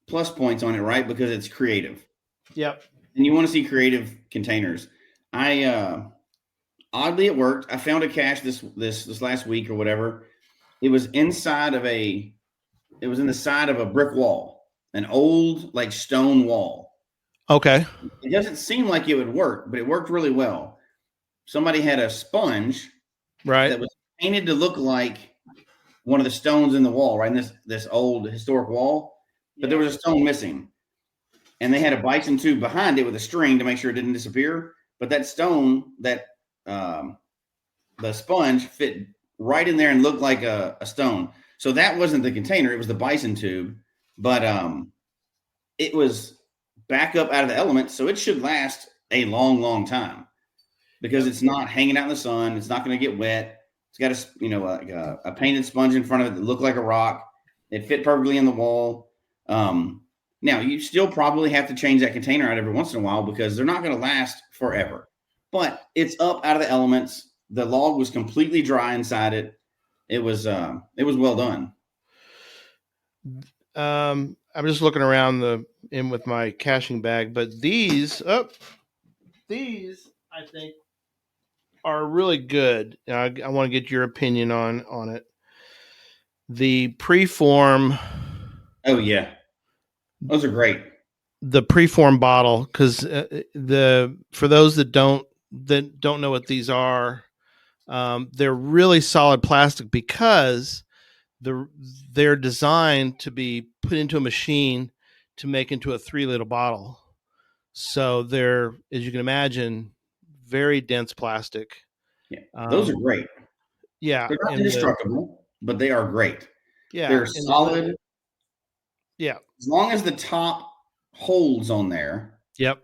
plus points on it, right? Because it's creative. Yep. And you want to see creative containers. Oddly it worked. I found a cache this last week or whatever. It was in the side of a brick wall, an old like stone wall. Okay. It doesn't seem like it would work, but it worked really well. Somebody had a sponge Right. that was painted to look like one of the stones in the wall, right? In this old historic wall, but there was a stone missing. And they had a bison tube behind it with a string to make sure it didn't disappear. But that stone, the sponge fit right in there and looked like a stone. So that wasn't the container; it was the bison tube. But it was back up out of the elements, so it should last a long, long time because it's not hanging out in the sun. It's not going to get wet. It's got a painted sponge in front of it that looked like a rock. It fit perfectly in the wall. Now, you still probably have to change that container out every once in a while because they're not going to last forever. But it's up out of the elements. The log was completely dry inside it. It was well done. I'm just looking around with my caching bag, but these I think are really good. I want to get your opinion on it. The preform. Oh yeah, those are great. The preform bottle, because for those that don't know what these are, they're really solid plastic because they're designed to be put into a machine to make into a 3-liter bottle. So they're, as you can imagine, very dense plastic. Yeah, those are great. Yeah, they're not indestructible, but they are great. Yeah, they're solid. Yeah, as long as the top holds on there. Yep.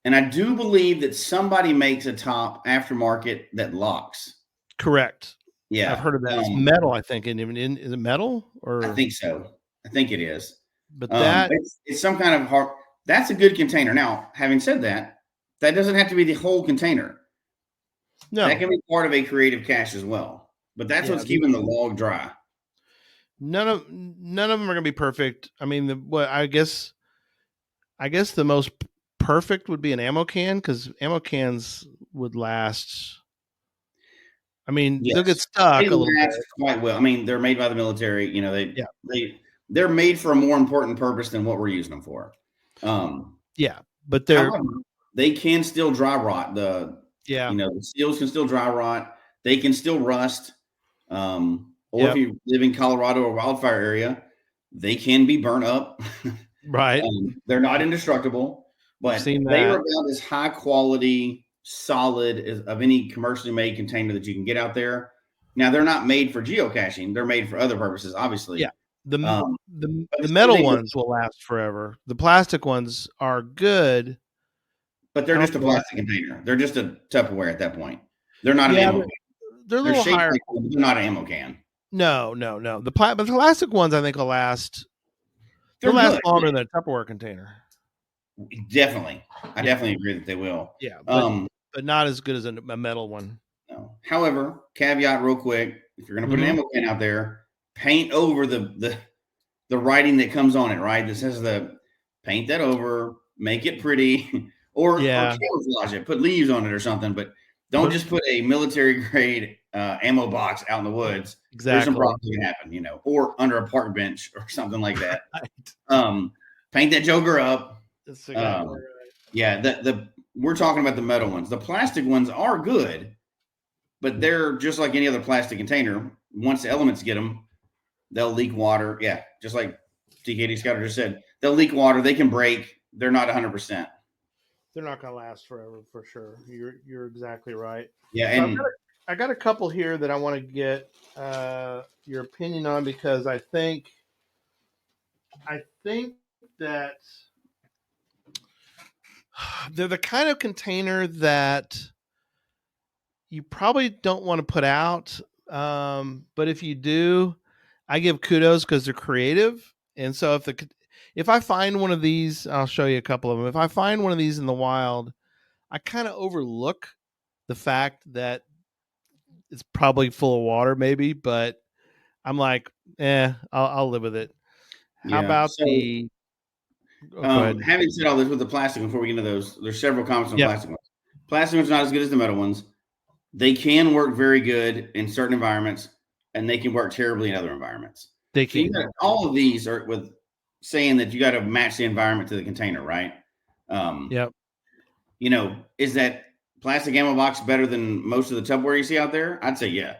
And I do believe that somebody makes a top aftermarket that locks. Correct. Yeah, I've heard of that. It's metal, I think. Is it metal? Or I think so. I think it is. But it's some kind of hard. That's a good container. Now, having said that, that doesn't have to be the whole container. No, that can be part of a creative cache as well. But that's what's keeping the log dry. None of them are going to be perfect. I mean, I guess the most perfect would be an ammo can, because ammo cans would last. I mean, they'll get stuck a little bit. Quite well. I mean, they're made by the military. You know, they're made for a more important purpose than what we're using them for. But they can still dry rot. The seals can still dry rot. They can still rust. If you live in Colorado or wildfire area, they can be burnt up. Right. They're not indestructible, but they are about as high quality, solid of any commercially made container that you can get out there. Now, they're not made for geocaching. They're made for other purposes, obviously. Yeah. The metal ones will last forever. The plastic ones are good. But they're just a plastic container. They're just a Tupperware at that point. They're not an ammo can. They're a little higher. They're not an ammo can. No. But the plastic ones, I think, will last. They'll last longer than a Tupperware container. Definitely. I definitely agree that they will. Yeah. But not as good as a metal one. No. However, caveat real quick, if you're going to put an ammo can out there, paint over the writing that comes on it, right? That says paint that over, make it pretty, or camouflage it, put leaves on it or something, but don't just put a military grade ammo box out in the woods. Exactly. There's some problems that can happen, or under a park bench or something like that. Paint that joker up. We're talking about the metal ones. The plastic ones are good, but they're just like any other plastic container. Once the elements get them, they'll leak water. Yeah, just like TKD Scouter just said, they'll leak water. They can break. They're not 100%. They're not going to last forever, for sure. You're exactly right. Yeah, and I got a couple here that I want to get your opinion on, because I think that they're the kind of container that you probably don't want to put out. But if you do, I give kudos because they're creative. And so if I find one of these, I'll show you a couple of them. If I find one of these in the wild, I kind of overlook the fact that it's probably full of water, maybe, but I'm like, I'll live with it. How about So, the? Oh, go ahead. having said all this with the plastic, before we get into those, there's several comments on Yep. plastic ones. Plastic ones are not as good as the metal ones. They can work very good in certain environments, and they can work terribly in other environments. They So you can. got all of these are with saying that you got to match the environment to the container, right? Yep. You know, is that plastic ammo box better than most of the Tupperware you see out there? I'd say yeah.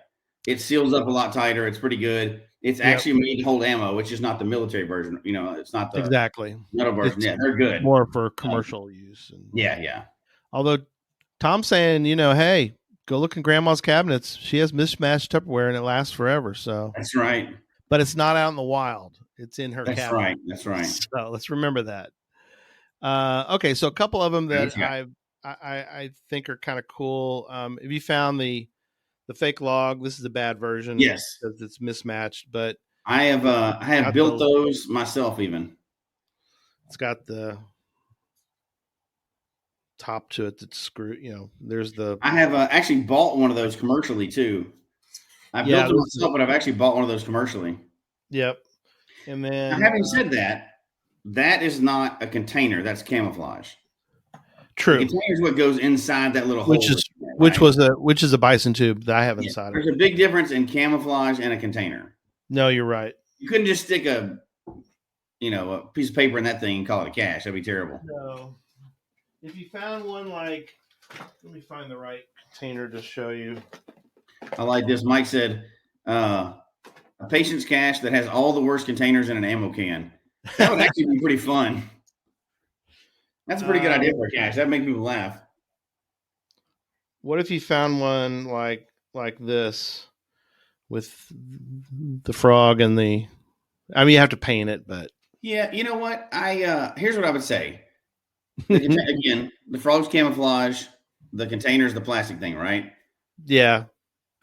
It seals up a lot tighter. It's pretty good. It's actually made to hold ammo, which is not the military version. You know, it's not the Exactly. metal version. It's Yeah, they're good. more for commercial use. And, Yeah. although Tom's saying, hey, go look in Grandma's cabinets. She has mismatched Tupperware and it lasts forever. So That's right. But it's not out in the wild. It's in her That's cabinet. right. That's right. So let's remember that. Okay, so a couple of them that I think are kind of cool. If you found the fake log, this is a bad version. Yes, because it's mismatched. But I have built those myself. Even it's got the top to it that's screwed. There's the. I have actually bought one of those commercially too. I built them myself, but I've actually bought one of those commercially. Yep. And then, now, having said that, that is not a container. That's camouflage. True. The container is what goes inside that little hole. Which is a bison tube that I have inside of it. There's a big difference in camouflage and a container. No, you're right. You couldn't just stick a piece of paper in that thing and call it a cache. That'd be terrible. No. If you found one let me find the right container to show you. I like this. Mike said, a patience cache that has all the worst containers in an ammo can. That would actually be pretty fun. That's a pretty good idea for a cache. That'd make people laugh. What if you found one like this with the frog and you have to paint it, but yeah, you know what? Here's what I would say. Again, the frog's camouflage, the container's the plastic thing, right? Yeah.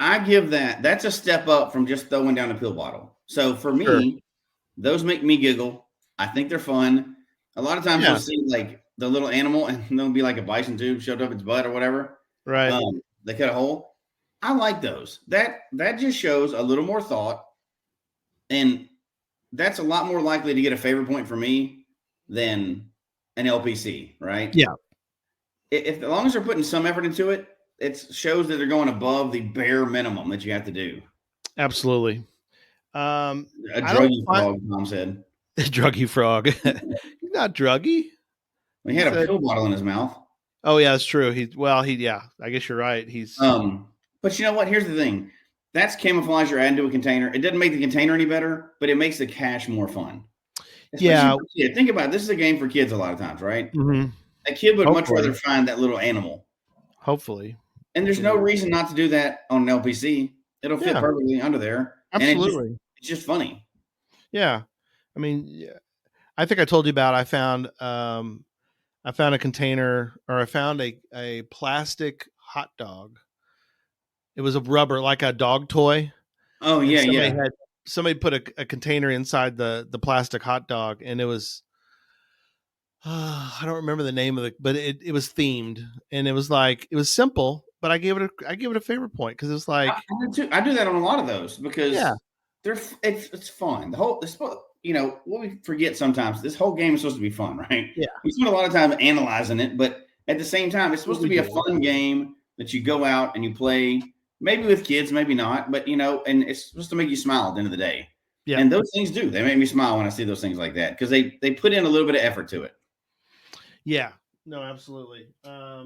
I give that's a step up from just throwing down a pill bottle. So for me, those make me giggle. I think they're fun. A lot of times you'll see like the little animal and there'll be like a bison tube shoved up its butt or whatever. Right. They cut a hole. I like those. That just shows a little more thought. And that's a lot more likely to get a favor point for me than an LPC, right? Yeah. As long as they're putting some effort into it, it shows that they're going above the bare minimum that you have to do. Absolutely. A druggy frog, Mom said. A druggy frog. He's not druggy. He had a pill bottle in his mouth. Oh yeah, that's true. I guess you're right. He's but you know what? Here's the thing. That's camouflage you're adding to a container. It doesn't make the container any better, but it makes the cache more fun. Especially think about it. This is a game for kids a lot of times, right? Mm-hmm. A kid would much rather find that little animal. Hopefully. And there's no reason not to do that on an LPC. It'll fit perfectly under there. Absolutely. And it's just funny. Yeah. I mean, I think I told you about I found a container, or I found a plastic hot dog. It was a rubber, like a dog toy. Oh, yeah, Somebody put a container inside the plastic hot dog, and it was I don't remember the name of it, but it was themed, and it was simple, but I gave it a favorite point because it was like I do that on a lot of those because it's fun. What we forget sometimes, this whole game is supposed to be fun, right? Yeah. We spend a lot of time analyzing it, but at the same time, it's supposed to be a fun game that you go out and you play, maybe with kids, maybe not, but and it's supposed to make you smile at the end of the day. Yeah. And those things do. They make me smile when I see those things like that because they put in a little bit of effort to it. Yeah. No, absolutely. I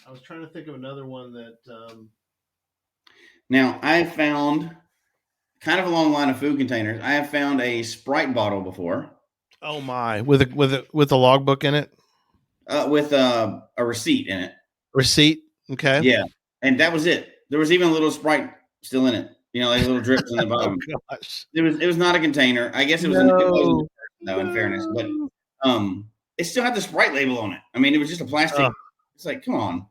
was trying to think of another one that now I found kind of along the line of food containers. I have found a Sprite bottle before. Oh my! With a logbook in it. With a receipt in it. Receipt. Okay. Yeah, and that was it. There was even a little Sprite still in it. Like little drips in the bottom. Oh gosh! It was not a container. I guess it was. No, in fairness, but it still had the Sprite label on it. I mean, it was just a plastic. It's like, come on.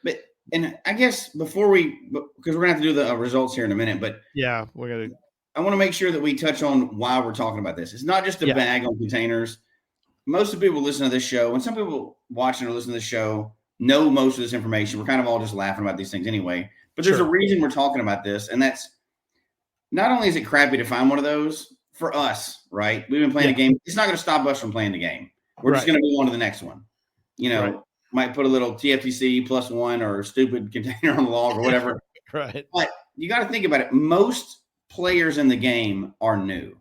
But and I guess because we're gonna have to do the results here in a minute, but yeah, I want to make sure that we touch on why we're talking about this. It's not just a bag on containers. Most of the people listen to this show, and some people watching or listening to this show know most of this information. We're kind of all just laughing about these things anyway. But there's a reason we're talking about this, and that's not only is it crappy to find one of those for us, right? We've been playing a game. It's not going to stop us from playing the game. We're just going to move on to the next one. Might put a little TFTC +1 or stupid container on the log or whatever. Right. But you got to think about it. Most players in the game are new.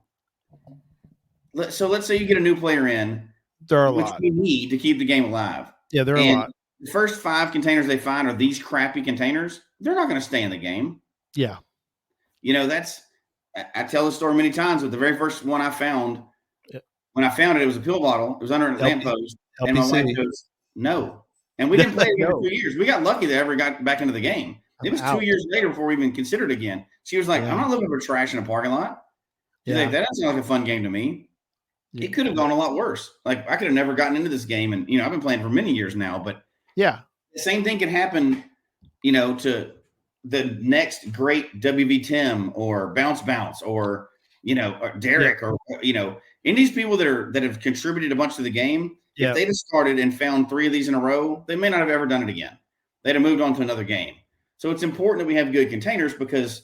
So let's say you get a new player in, which we need to keep the game alive. Yeah, there are a lot. The first 5 containers they find are these crappy containers. They're not going to stay in the game. Yeah. I tell the story many times, but the very first one I found, when I found it, it was a pill bottle. It was under a lamppost. And my wife goes, no. And we didn't play it for 2 years. We got lucky that I ever got back into the game. It was 2 years later before we even considered it again. She was like, I'm not looking for trash in a parking lot. She's like, that doesn't sound like a fun game to me. Yeah. It could have gone a lot worse. Like, I could have never gotten into this game. And, I've been playing for many years now. But the same thing can happen, to the next great WV Tim or Bounce or, or Derek or, any of these people that have contributed a bunch to the game. If they'd have started and found 3 of these in a row, they may not have ever done it again. They'd have moved on to another game. So it's important that we have good containers because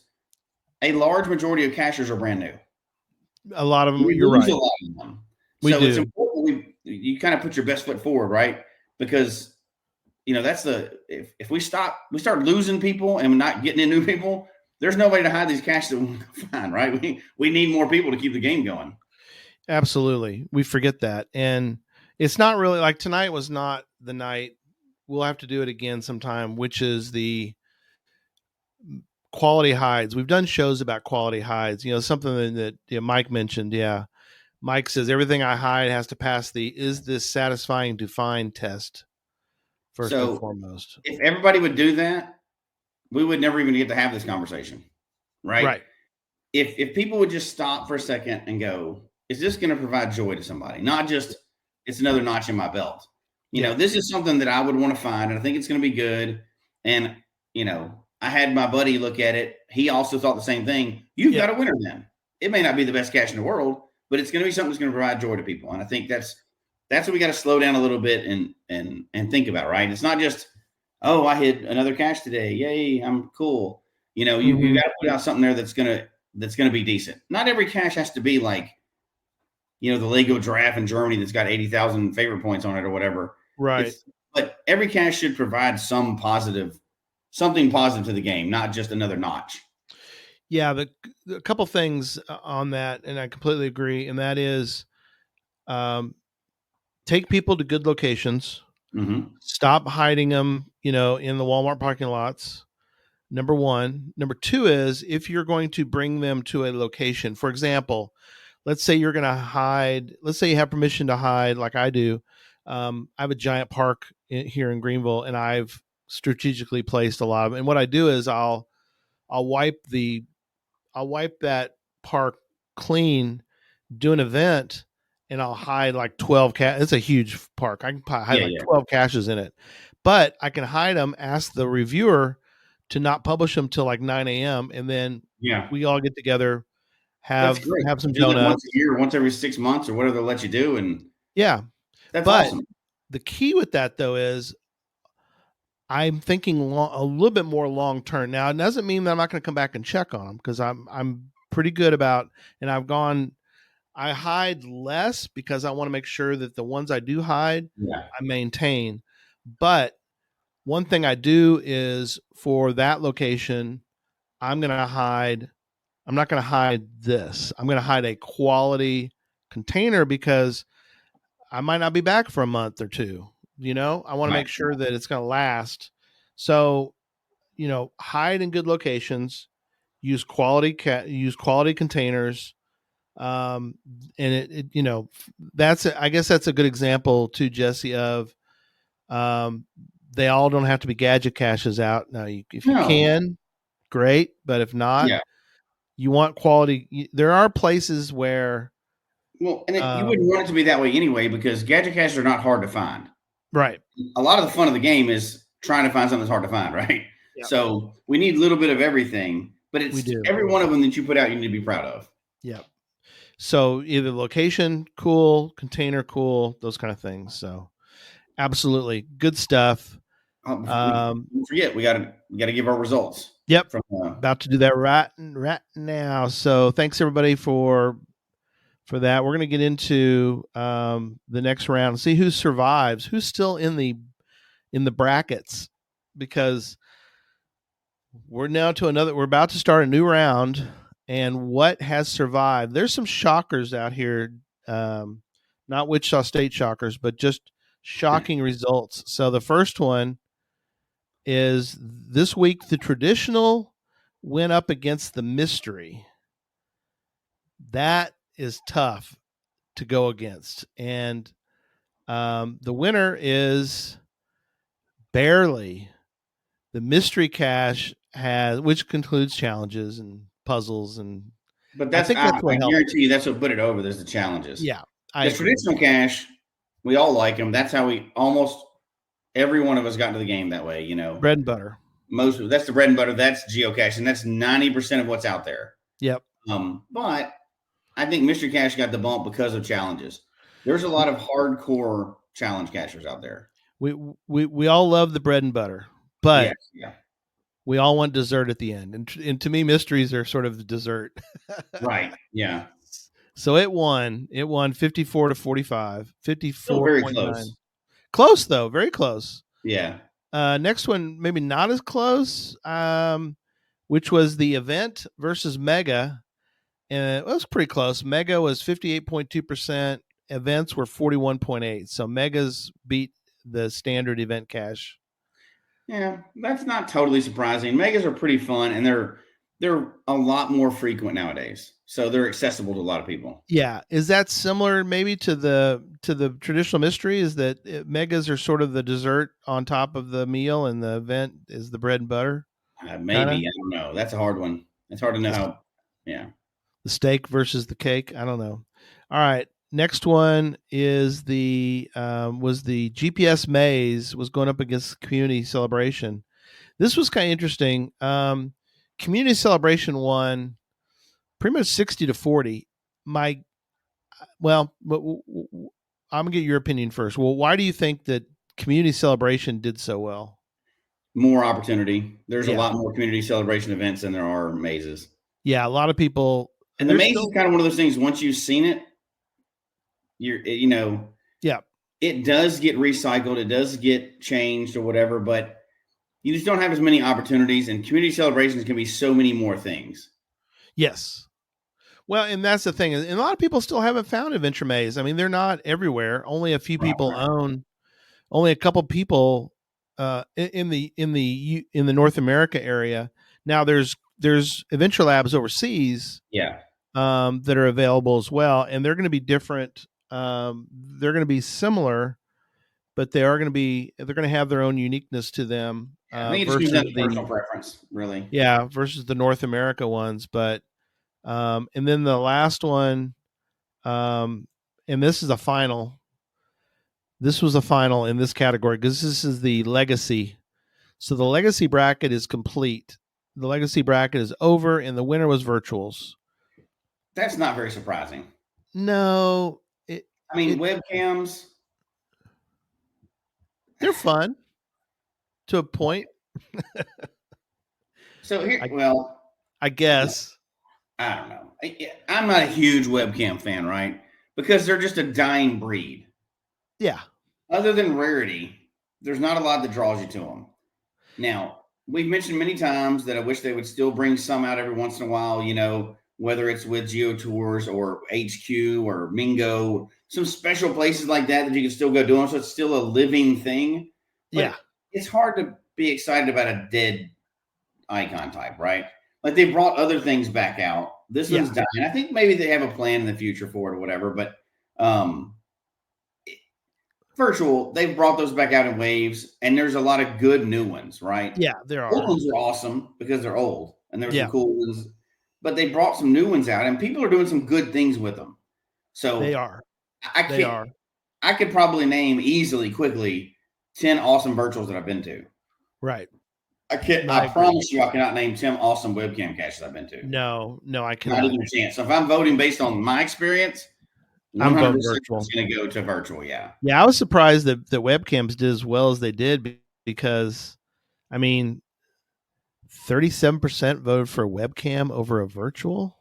a large majority of cachers are brand new. A lot of them, you're right. A lot of them. So it's important you kind of put your best foot forward, right? Because that's if we start losing people and not getting in new people, there's nobody to hide these caches that we find, right? We need more people to keep the game going. Absolutely. We forget that. And it's not really like tonight was not the night. We'll have to do it again sometime, which is the quality hides. We've done shows about quality hides, something that Mike mentioned. Yeah. Mike says everything I hide has to pass the is this satisfying to find test first and foremost. If everybody would do that, we would never even get to have this conversation. Right. If people would just stop for a second and go, is this going to provide joy to somebody? Not just it's another notch in my belt. This is something that I would want to find, and I think it's going to be good. And, I had my buddy look at it. He also thought the same thing. You've got a winner then. It may not be the best cache in the world, but it's going to be something that's going to provide joy to people. And I think that's what we got to slow down a little bit and think about, right? It's not just, I hit another cache today. Yay, I'm cool. You got to put out something there that's going to be decent. Not every cache has to be like, the Lego giraffe in Germany that's got 80,000 favorite points on it or whatever. Right. But every cache should provide something positive to the game, not just another notch. Yeah. A couple things on that, and I completely agree. And that is, take people to good locations, stop hiding them, in the Walmart parking lots. Number one. Number two is if you're going to bring them to a location, for example, let's say you're going to hide, let's say you have permission to hide like I do. I have a giant park here in Greenville, and I've strategically placed a lot of them. And what I do is I'll wipe that park clean, do an event, and I'll hide like 12 caches. It's a huge park. I can hide 12 caches in it, but I can hide them, ask the reviewer to not publish them till like 9 a.m. And then we all get together, have some donuts once a year, once every 6 months or whatever they'll let you do. And that's awesome. The key with that though is I'm thinking a little bit more long term. Now, it doesn't mean that I'm not going to come back and check on them because I'm pretty good about, and I hide less because I want to make sure that the ones I do hide, I maintain. But one thing I do is for that location, I'm not going to hide this. I'm going to hide a quality container because I might not be back for a month or two. I want to make sure that it's going to last. So, hide in good locations, use quality containers. And I guess that's a good example too, Jesse, of, they all don't have to be gadget caches out. Now, if you can, great. But if not, you want quality. There are places where, you wouldn't want it to be that way anyway, because gadget caches are not hard to find. Right. A lot of the fun of the game is trying to find something that's hard to find, right? Yep. So we need a little bit of everything, but it's every one of them that you put out, you need to be proud of. Yep. So either location, cool, container, cool, those kind of things. So absolutely good stuff. Don't forget, we got to give our results. Yep. From About to do that right now. So thanks everybody for that. We're going to get into the next round and see who survives, who's still in the brackets, because we're about to start a new round, and what has survived. There's some shockers out here, not Wichita State shockers, but just shocking results. So the first one is this week, the traditional went up against the mystery. That is tough to go against. And the winner is barely the mystery cache which concludes challenges and puzzles. And but I think that's what I guarantee you that's what put it over. There's the challenges. Yeah. The traditional cache, we all like them. That's how almost every one of us got into the game that way, Bread and butter. That's the bread and butter. That's geocache, and that's 90% of what's out there. Yep. But I think mystery cache got the bump because of challenges. There's a lot of hardcore challenge cachers out there. We all love the bread and butter, but yeah. We all want dessert at the end, and to me, mysteries are sort of the dessert. Right. Yeah. So it won 54-45, 54. Very close. Close though, very close. Yeah. Next one, maybe not as close, which was the event versus Mega. And it was pretty close. Mega was 58.2%. Events were 41.8%. So Megas beat the standard event cache. Yeah, that's not totally surprising. Megas are pretty fun, and they're a lot more frequent nowadays. So they're accessible to a lot of people. Yeah. Is that similar maybe to the traditional mystery? Is that Megas are sort of the dessert on top of the meal, and the event is the bread and butter? Maybe. Kinda? I don't know. That's a hard one. It's hard to know how. Yeah. The steak versus the cake. I don't know. All right. Next one is was the GPS maze was going up against community celebration. This was kind of interesting. Community celebration won pretty much 60-40. I'm gonna get your opinion first. Well, why do you think that community celebration did so well? More opportunity. There's a lot more community celebration events than there are mazes. Yeah, a lot of people. And the maze is kind of one of those things. Once you've seen it, it does get recycled, it does get changed or whatever, but you just don't have as many opportunities, and community celebrations can be so many more things. Yes. Well, and that's the thing. And a lot of people still haven't found Adventure Maze. I mean, they're not everywhere. Only a few people own. Only a couple people in the North America area. Now there's Adventure Labs overseas. Yeah. That are available as well, and they're going to be different. They're going to be similar, but they're going to have their own uniqueness to them. I think it's just personal preference, really. Yeah, versus the North America ones. But and then the last one, and this is a final. This was a final in this category because this is the legacy. So the legacy bracket is complete. The legacy bracket is over, and the winner was virtuals. That's not very surprising. No. Webcams. They're fun to a point. So here, I guess. I don't know. I'm not a huge webcam fan, right? Because they're just a dying breed. Yeah. Other than rarity, there's not a lot that draws you to them. Now, we've mentioned many times that I wish they would still bring some out every once in a while, whether it's with GeoTours or HQ or Mingo, some special places like that you can still go do them. So it's still a living thing. But yeah. It's hard to be excited about a dead icon type, right? Like they brought other things back out. This one's dying. I think maybe they have a plan in the future for it or whatever, but virtual, they've brought those back out in waves, and there's a lot of good new ones, right? Yeah, there are. Old ones are awesome because they're old, and there's some cool ones. But they brought some new ones out, and people are doing some good things with them. So they are. I could probably name quickly 10 awesome virtuals that I've been to. Right. I promise you, I cannot name 10 awesome webcam caches I've been to. No, I cannot. Not even a chance. So if I'm voting based on my experience, I'm voting virtual. It's going to go to virtual. Yeah. Yeah, I was surprised that webcams did as well as they did because, 37% voted for a webcam over a virtual.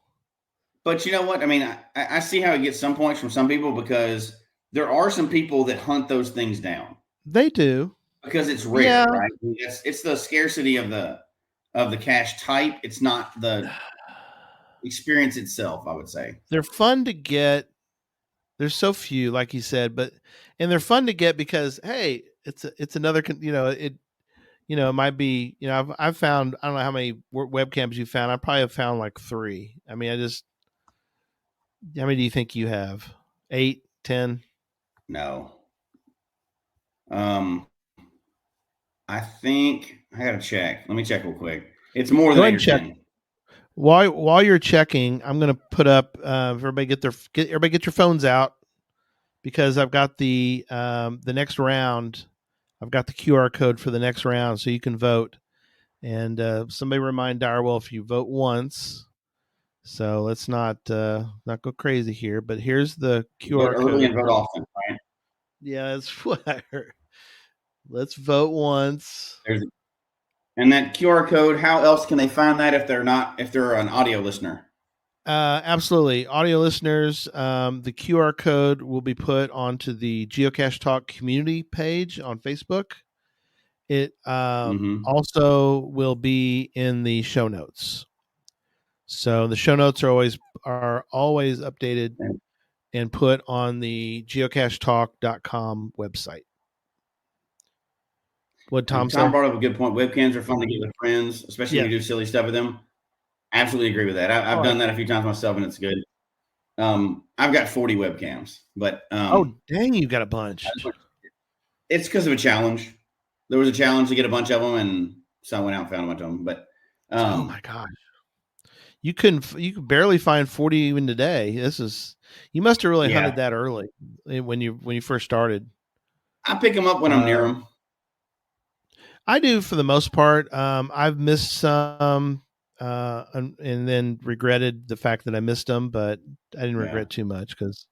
But you know what? I mean, I see how it gets some points from some people because there are some people that hunt those things down They do. because it's rare, Yeah. right? It's the scarcity of the cache type. It's not the experience itself, I would say. They're fun to get. There's so few, like you said, and they're fun to get because, hey, it's another, it might be, I've found, I don't know how many webcams you found. I probably have found like 3. I mean, how many do you think you have? 8, 10? No. I think I gotta check. Let me check real quick. It's more Go than ahead 8 and or check. 10. While you're checking, I'm going to put up, everybody everybody get your phones out, because I've got the next round. I've got the QR code for the next round, so you can vote. And somebody remind Direwolf, if you vote once. So let's not go crazy here. But here's the Vote QR early code. and vote often, right? Yeah, that's what I heard. Let's vote once. And that QR code, how else can they find that if they're an audio listener? Absolutely. Audio listeners, the QR code will be put onto the Geocache Talk community page on Facebook. It also will be in the show notes. So the show notes are always updated and put on the geocachetalk.com website. What Tom Tom say? brought up a good point. Webcams are fun to get with friends, especially when you do silly stuff with them. Absolutely agree with that. I've done that a few times myself, and it's good. I've got 40 webcams, but oh dang, you got a bunch. It's because of a challenge. There was a challenge to get a bunch of them, and so I went out and found a bunch of them. But oh my gosh, you could barely find 40 even today. You must have really hunted that early when you first started. I pick them up when I'm near them. I do for the most part. I've missed some, and then regretted the fact that I missed them, but I didn't regret too much because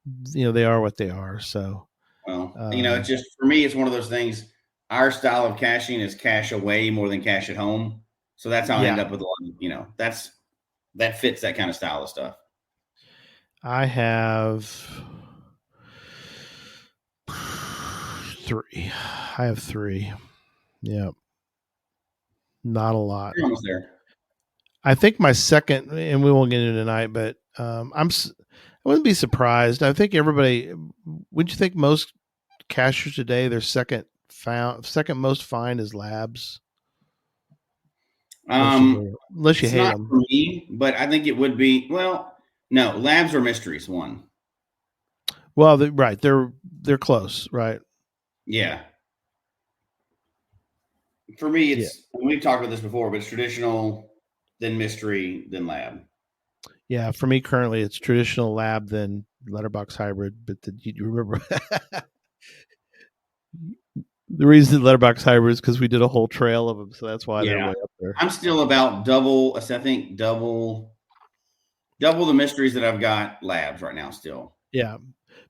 they are what they are. So, well, it's just for me, it's one of those things. Our style of caching is cache away more than cache at home, so that's how I end up with a lot of, that fits that kind of style of stuff. I have 3. I have 3. Yeah. Not a lot. You're almost there. I think my second, and we won't get into tonight, but I wouldn't be surprised. I think everybody, would you think most cachers today, their second most find is labs? Unless you hate them. For me, but I think it would be, well, no, labs or mysteries, one. Well, right. They're close, right? Yeah. For me, we've talked about this before, but it's traditional, then mystery, then lab. Yeah, for me currently it's traditional, lab, then letterbox hybrid. But you remember the reason letterbox hybrid is because we did a whole trail of them, so that's why they're way up there. I'm still about double the mysteries that I've got labs right now still. Yeah,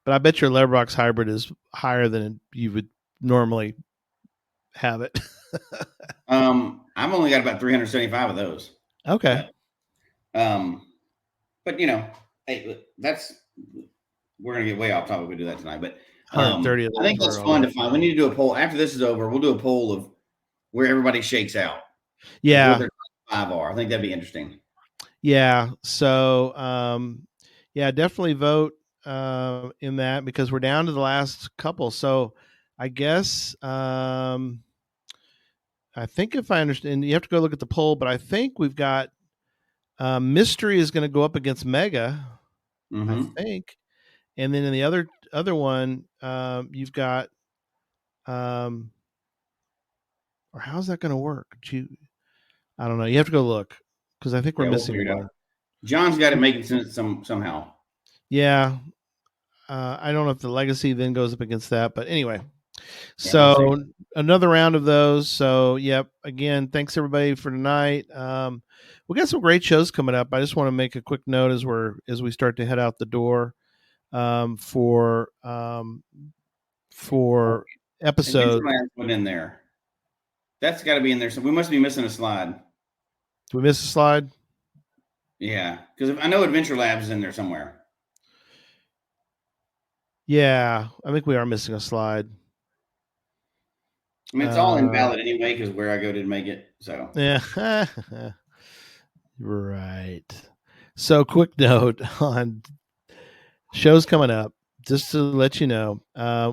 but I bet your letterbox hybrid is higher than you would normally have it. I've only got about 375 of those. Okay. But hey, we're gonna get way off topic if we do that tonight. But 130. I think that's fun to find. We need to do a poll after this is over. We'll do a poll of where everybody shakes out. Yeah, where their top 5 are. I think that'd be interesting. Yeah. So, definitely vote in that, because we're down to the last couple. So, I guess I think, if I understand, you have to go look at the poll, but I think we've got mystery is going to go up against mega. I think, and then in the other one, you've got or how's that going to work? I don't know. You have to go look, because I think we're missing one. John's got to make it somehow. Yeah. I don't know if the legacy then goes up against that, but anyway. So another round of those. So, yep. Again, thanks everybody for tonight. We got some great shows coming up. I just want to make a quick note as we start to head out the door for episodes. Put in there. That's got to be in there. So we must be missing a slide. Did we miss a slide? Yeah, because I know Adventure Labs is in there somewhere. Yeah, I think we are missing a slide. I mean, it's all invalid anyway because where I go didn't make it. So yeah, right. So, quick note on shows coming up. Just to let you know,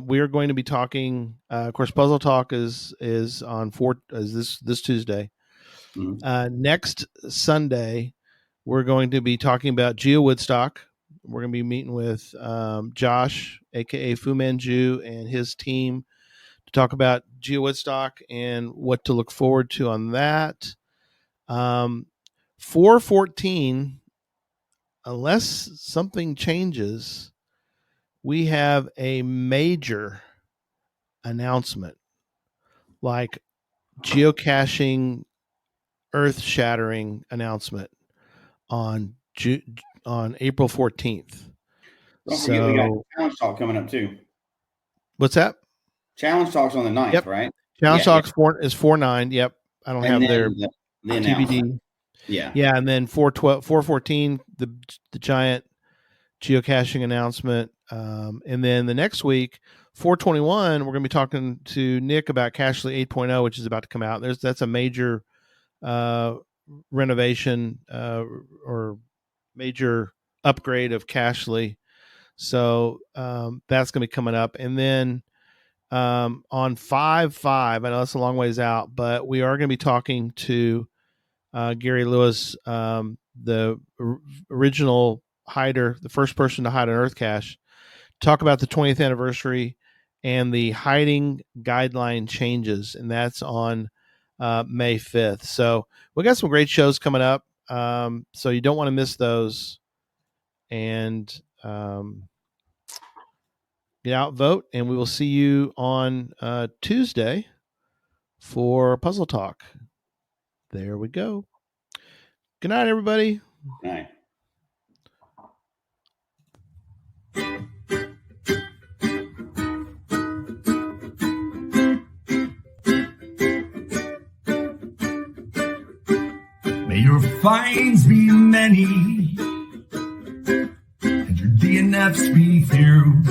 we are going to be talking. Of course, Puzzle Talk is on this Tuesday. Mhm. Next Sunday, we're going to be talking about Geo Woodstock. We're going to be meeting with Josh, aka Fu Manchu, and his team to talk about Geo Woodstock and what to look forward to on that. 4/14, unless something changes, we have a major announcement, like geocaching, earth-shattering announcement on April 14th. Don't forget we got Challenge Talk coming up too. What's that? Challenge Talk's on the 9th, Yep. right? Challenge Talk is 4/9. Yep. I don't have their the TBD. Yeah. Yeah, and then 4/14, the giant geocaching announcement. And then the next week, 4/21, we're going to be talking to Nick about Cachely 8.0, which is about to come out. That's a major renovation or major upgrade of Cachely. So that's going to be coming up. And then on 5/5, I know that's a long ways out, but we are going to be talking to Gary Lewis, the original hider, the first person to hide an Earth cache, talk about the 20th anniversary and the hiding guideline changes. And that's on May 5th. So we got some great shows coming up. So you don't want to miss those. And get out, vote, and we will see you on Tuesday for Puzzle Talk. There we go. Good night, everybody. All right. May your finds be many and your DNFs be few.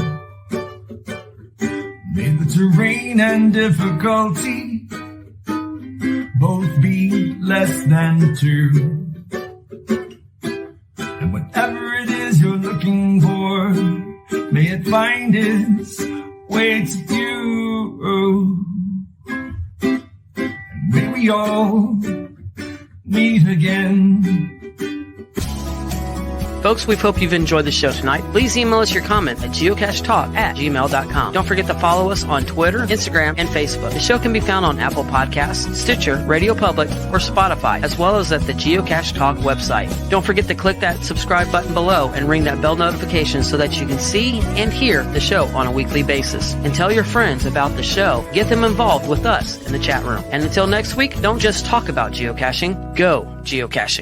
May the terrain and difficulty both be less than 2. And whatever it is you're looking for, may it find its way to you. And may we all meet again. Folks, we hope you've enjoyed the show tonight. Please email us your comment at geocachetalk@gmail.com. Don't forget to follow us on Twitter, Instagram, and Facebook. The show can be found on Apple Podcasts, Stitcher, Radio Public, or Spotify, as well as at the Geocache Talk website. Don't forget to click that subscribe button below and ring that bell notification so that you can see and hear the show on a weekly basis. And tell your friends about the show. Get them involved with us in the chat room. And until next week, don't just talk about geocaching, go geocaching.